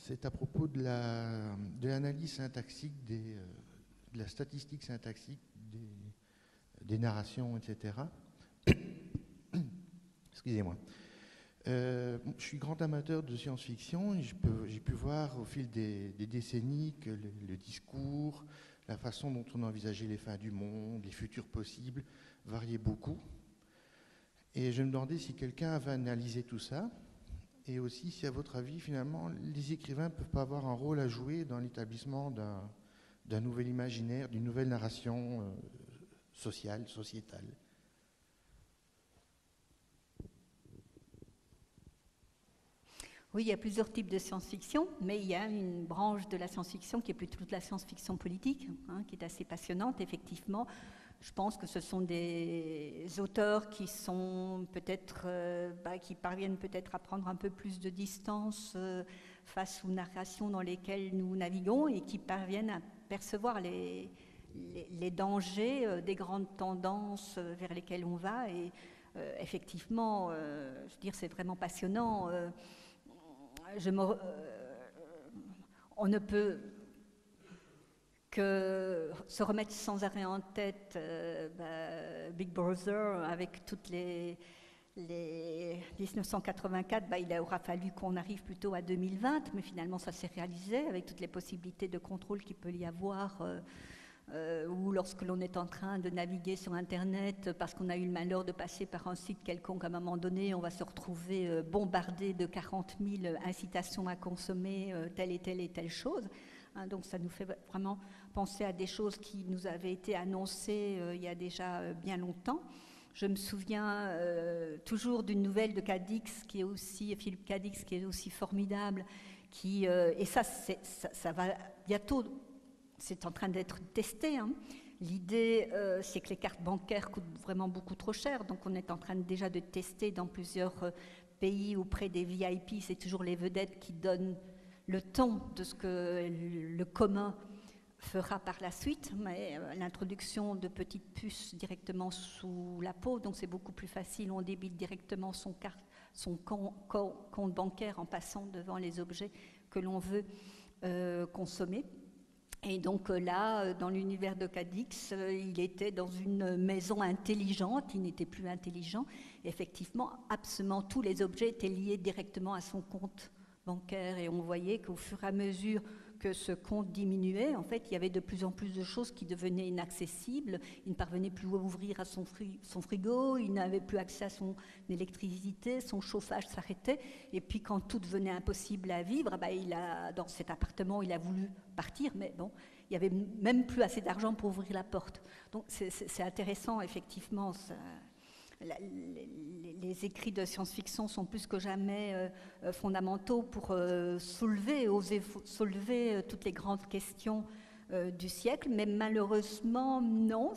c'est à propos de l'analyse syntaxique, de la statistique syntaxique des narrations, etc. Excusez-moi. Je suis grand amateur de science-fiction et j'ai pu voir au fil des décennies que le discours, la façon dont on envisageait les fins du monde, les futurs possibles, variait beaucoup. Et je me demandais si quelqu'un avait analysé tout ça, et aussi si, à votre avis, finalement, les écrivains ne peuvent pas avoir un rôle à jouer dans l'établissement d'un nouvel imaginaire, d'une nouvelle narration sociale, sociétale. Oui, il y a plusieurs types de science-fiction, mais il y a une branche de la science-fiction qui est plutôt de la science-fiction politique, qui est assez passionnante, effectivement. Je pense que ce sont des auteurs qui sont peut-être, qui parviennent peut-être à prendre un peu plus de distance face aux narrations dans lesquelles nous naviguons et qui parviennent à percevoir les dangers des grandes tendances vers lesquelles on va. Et effectivement, je veux dire, c'est vraiment passionnant. On ne peut que se remettre sans arrêt en tête Big Brother avec toutes les 1984, il aura fallu qu'on arrive plutôt à 2020, mais finalement ça s'est réalisé avec toutes les possibilités de contrôle qu'il peut y avoir, ou lorsque l'on est en train de naviguer sur Internet parce qu'on a eu le malheur de passer par un site quelconque, à un moment donné, on va se retrouver bombardé de 40 000 incitations à consommer telle et telle chose. Donc ça nous fait vraiment penser à des choses qui nous avaient été annoncées il y a déjà bien longtemps. Je me souviens toujours d'une nouvelle de Cadix, Philippe Cadix, qui est aussi formidable, et ça va bientôt, c'est en train d'être testé. L'idée, c'est que les cartes bancaires coûtent vraiment beaucoup trop cher, donc on est en train déjà de tester dans plusieurs pays auprès des VIP, c'est toujours les vedettes qui donnent le ton de ce que le commun fera par la suite, mais l'introduction de petites puces directement sous la peau, donc c'est beaucoup plus facile, on débite directement son compte bancaire en passant devant les objets que l'on veut consommer. Et donc là, dans l'univers de Cadix, il était dans une maison intelligente, il n'était plus intelligent. Effectivement, absolument tous les objets étaient liés directement à son compte bancaire, et on voyait qu'au fur et à mesure que ce compte diminuait, en fait, il y avait de plus en plus de choses qui devenaient inaccessibles. Il ne parvenait plus à ouvrir à son frigo, il n'avait plus accès à son électricité, son chauffage s'arrêtait. Et puis, quand tout devenait impossible à vivre, dans cet appartement, il a voulu partir, mais bon, il n'y avait même plus assez d'argent pour ouvrir la porte. Donc, c'est intéressant, effectivement. Les écrits de science-fiction sont plus que jamais fondamentaux pour oser soulever toutes les grandes questions du siècle, mais malheureusement, non.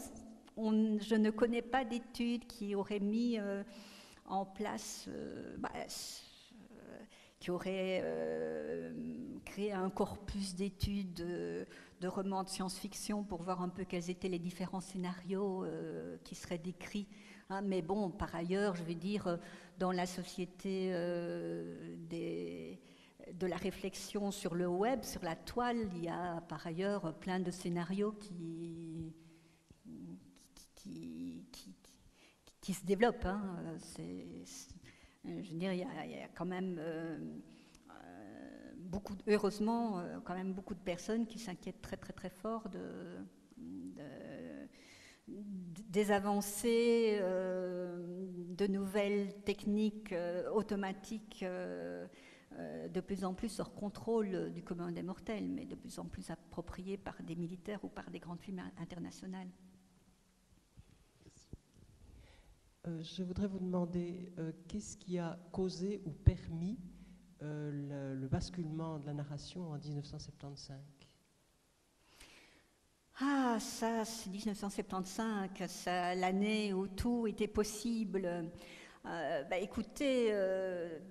Je ne connais pas d'études qui auraient mis en place, qui auraient créé un corpus d'études de romans de science-fiction pour voir un peu quels étaient les différents scénarios qui seraient décrits. Mais bon, par ailleurs, je vais dire, dans la société de la réflexion sur le web, sur la toile, il y a par ailleurs plein de scénarios qui se développent. Je veux dire, il y a quand même heureusement, quand même beaucoup de personnes qui s'inquiètent très très très fort des avancées, de nouvelles techniques automatiques de plus en plus hors contrôle du commun des mortels, mais de plus en plus appropriées par des militaires ou par des grandes firmes internationales. Je voudrais vous demander qu'est-ce qui a causé ou permis le basculement de la narration en 1975 ? Ça, c'est 1975, l'année où tout était possible. Écoutez,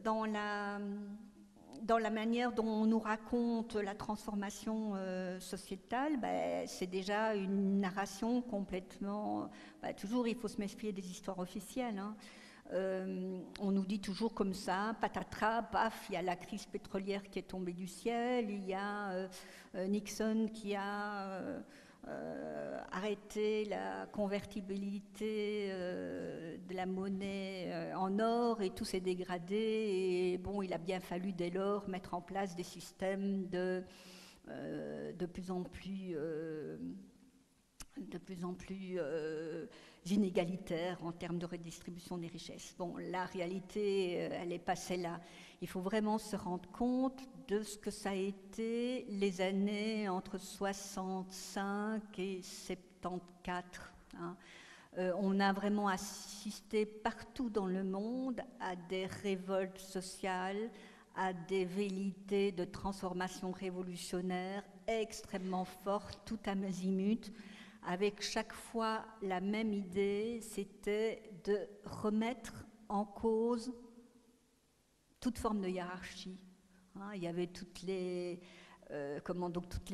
dans la manière dont on nous raconte la transformation sociétale, c'est déjà une narration complètement... toujours, il faut se méfier des histoires officielles. Hein. On nous dit toujours comme ça, patatras, paf, il y a la crise pétrolière qui est tombée du ciel, il y a Nixon qui a arrêté la convertibilité de la monnaie en or et tout s'est dégradé. Et bon, il a bien fallu dès lors mettre en place des systèmes de plus en plus inégalitaires en termes de redistribution des richesses. Bon, la réalité, elle est passée là. Il faut vraiment se rendre compte de ce que ça a été les années entre 65 et 74. Hein. On a vraiment assisté partout dans le monde à des révoltes sociales, à des velléités de transformation révolutionnaire extrêmement fortes, tout azimut, avec chaque fois la même idée, c'était de remettre en cause toute forme de hiérarchie. Hein, il y avait toutes les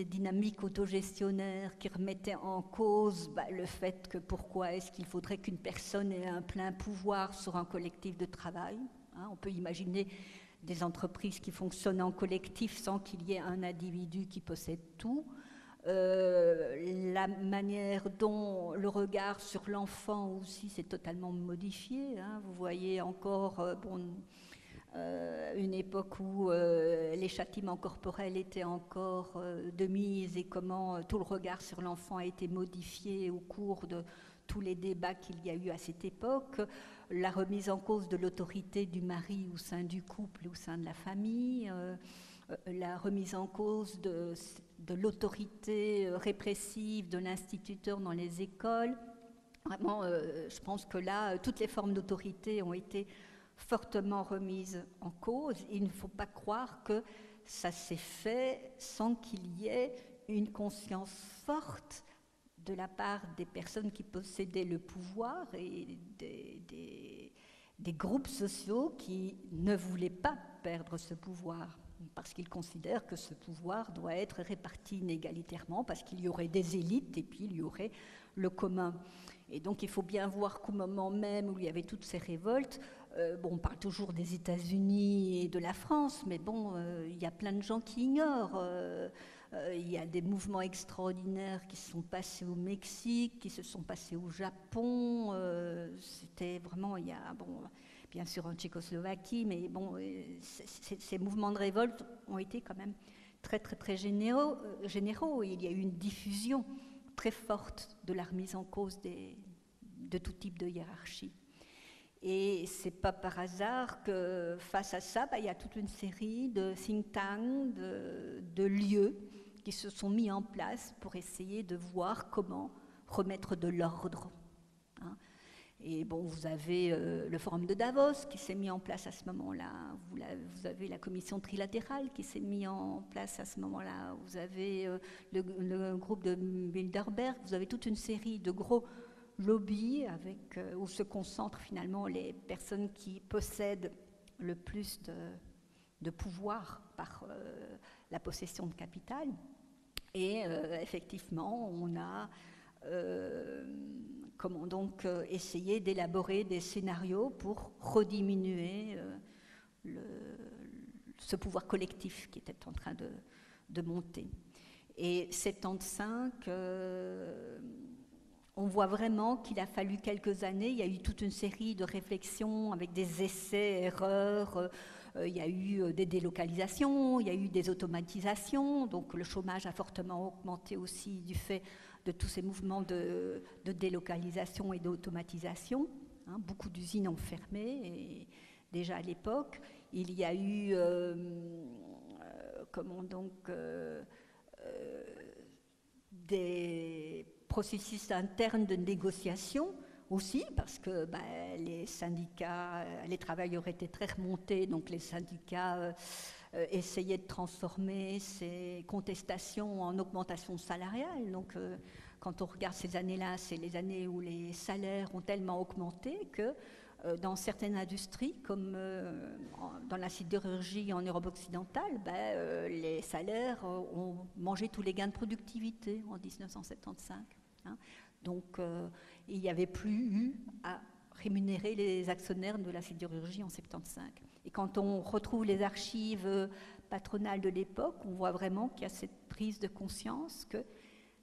dynamiques autogestionnaires qui remettaient en cause le fait que pourquoi est-ce qu'il faudrait qu'une personne ait un plein pouvoir sur un collectif de travail. Hein, on peut imaginer des entreprises qui fonctionnent en collectif sans qu'il y ait un individu qui possède tout. La manière dont le regard sur l'enfant aussi s'est totalement modifié. Hein. Vous voyez encore une époque où les châtiments corporels étaient encore de mise et comment tout le regard sur l'enfant a été modifié au cours de tous les débats qu'il y a eu à cette époque. La remise en cause de l'autorité du mari au sein du couple, au sein de la famille, la remise en cause de l'autorité répressive de l'instituteur dans les écoles. Vraiment, je pense que là, toutes les formes d'autorité ont été fortement remises en cause. Il ne faut pas croire que ça s'est fait sans qu'il y ait une conscience forte de la part des personnes qui possédaient le pouvoir et des groupes sociaux qui ne voulaient pas perdre ce pouvoir, parce qu'ils considèrent que ce pouvoir doit être réparti inégalitairement, parce qu'il y aurait des élites et puis il y aurait le commun. Et donc il faut bien voir qu'au moment même où il y avait toutes ces révoltes, on parle toujours des États-Unis et de la France, mais il y a plein de gens qui ignorent. Il y a des mouvements extraordinaires qui se sont passés au Mexique, qui se sont passés au Japon. C'était vraiment, il y a, bien sûr en Tchécoslovaquie, mais ces mouvements de révolte ont été quand même très, très, très généraux. Il y a eu une diffusion très forte de la remise en cause de tout type de hiérarchie. Et c'est pas par hasard que face à ça, il y a toute une série de think tanks, de lieux qui se sont mis en place pour essayer de voir comment remettre de l'ordre. Hein. Et vous avez le forum de Davos qui s'est mis en place à ce moment-là, vous avez la commission trilatérale qui s'est mis en place à ce moment-là, vous avez le groupe de Bilderberg, vous avez toute une série de gros lobbies où se concentrent finalement les personnes qui possèdent le plus de pouvoir par la possession de capital. Et effectivement, on a essayé d'élaborer des scénarios pour rediminuer ce pouvoir collectif qui était en train de monter. Et 75, on voit vraiment qu'il a fallu quelques années. Il y a eu toute une série de réflexions avec des essais, erreurs. Il y a eu des délocalisations, il y a eu des automatisations. Donc le chômage a fortement augmenté aussi du fait de tous ces mouvements de délocalisation et d'automatisation. Hein, beaucoup d'usines ont fermé et déjà à l'époque. Il y a eu des processus internes de négociation aussi, parce que les syndicats, les travailleurs étaient très remontés, donc les syndicats essayaient de transformer ces contestations en augmentation salariale. Donc quand on regarde ces années-là, c'est les années où les salaires ont tellement augmenté que dans certaines industries, comme dans la sidérurgie en Europe occidentale, les salaires ont mangé tous les gains de productivité en 1975. Hein. Donc, il n'y avait plus eu à rémunérer les actionnaires de la sidérurgie en 1975. Et quand on retrouve les archives patronales de l'époque, on voit vraiment qu'il y a cette prise de conscience que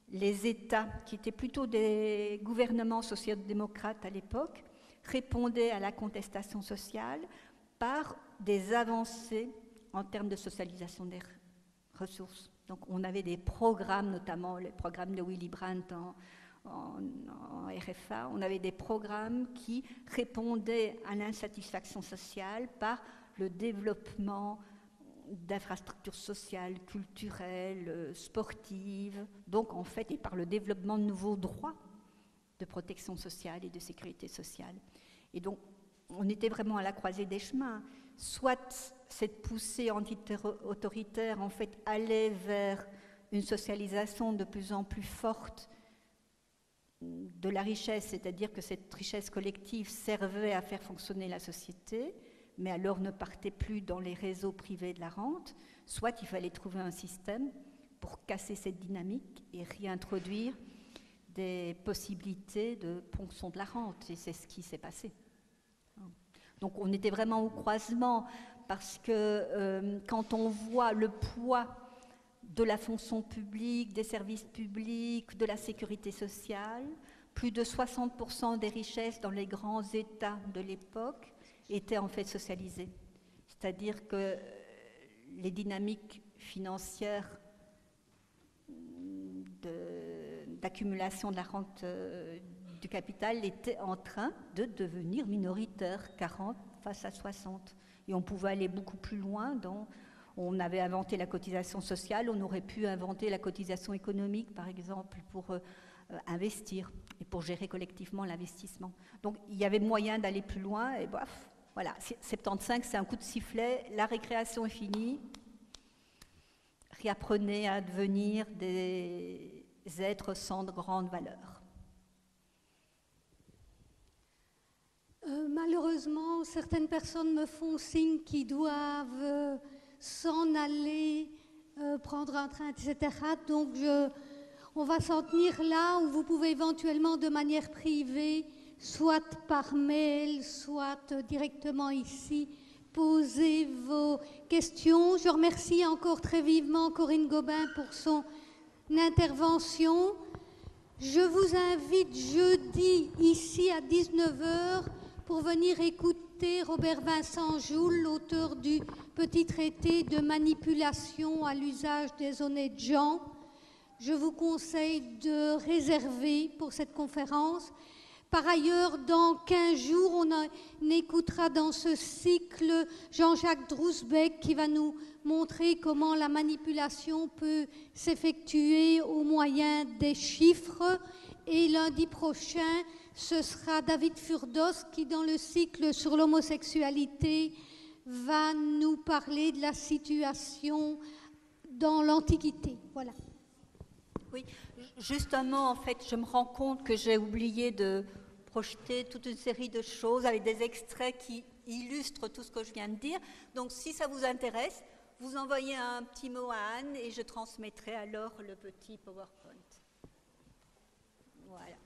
les États, qui étaient plutôt des gouvernements social-démocrates à l'époque, répondaient à la contestation sociale par des avancées en termes de socialisation des ressources. Donc on avait des programmes, notamment le programme de Willy Brandt en RFA, on avait des programmes qui répondaient à l'insatisfaction sociale par le développement d'infrastructures sociales, culturelles, sportives, donc en fait, et par le développement de nouveaux droits de protection sociale et de sécurité sociale. Et donc, on était vraiment à la croisée des chemins. Soit cette poussée anti-autoritaire, en fait, allait vers une socialisation de plus en plus forte de la richesse, c'est-à-dire que cette richesse collective servait à faire fonctionner la société, mais alors ne partait plus dans les réseaux privés de la rente, soit il fallait trouver un système pour casser cette dynamique et réintroduire des possibilités de ponction de la rente, et c'est ce qui s'est passé. Donc on était vraiment au croisement, parce que quand on voit le poids de la fonction publique, des services publics, de la sécurité sociale, plus de 60% des richesses dans les grands États de l'époque étaient en fait socialisées. C'est-à-dire que les dynamiques financières d'accumulation de la rente du capital étaient en train de devenir minoritaires, 40 face à 60. Et on pouvait aller beaucoup plus loin. On avait inventé la cotisation sociale, on aurait pu inventer la cotisation économique, par exemple, pour investir et pour gérer collectivement l'investissement. Donc il y avait moyen d'aller plus loin, et bof, voilà, 75, c'est un coup de sifflet, la récréation est finie, réapprenez à devenir des êtres sans de grandes valeurs. Malheureusement, certaines personnes me font signe qu'ils doivent s'en aller, prendre un train, etc. Donc on va s'en tenir là, où vous pouvez éventuellement de manière privée, soit par mail, soit directement ici, poser vos questions. Je remercie encore très vivement Corinne Gobin pour son intervention. Je vous invite jeudi ici à 19h pour venir écouter Robert Vincent Joule, l'auteur du petit traité de manipulation à l'usage des honnêtes gens. Je vous conseille de réserver pour cette conférence. Par ailleurs, dans 15 jours, on écoutera dans ce cycle Jean-Jacques Drousbeck qui va nous montrer comment la manipulation peut s'effectuer au moyen des chiffres. Et lundi prochain, ce sera David Furdos qui, dans le cycle sur l'homosexualité, va nous parler de la situation dans l'Antiquité. Voilà. Oui, justement, en fait, je me rends compte que j'ai oublié de projeter toute une série de choses avec des extraits qui illustrent tout ce que je viens de dire. Donc, si ça vous intéresse, vous envoyez un petit mot à Anne et je transmettrai alors le petit PowerPoint. Voilà.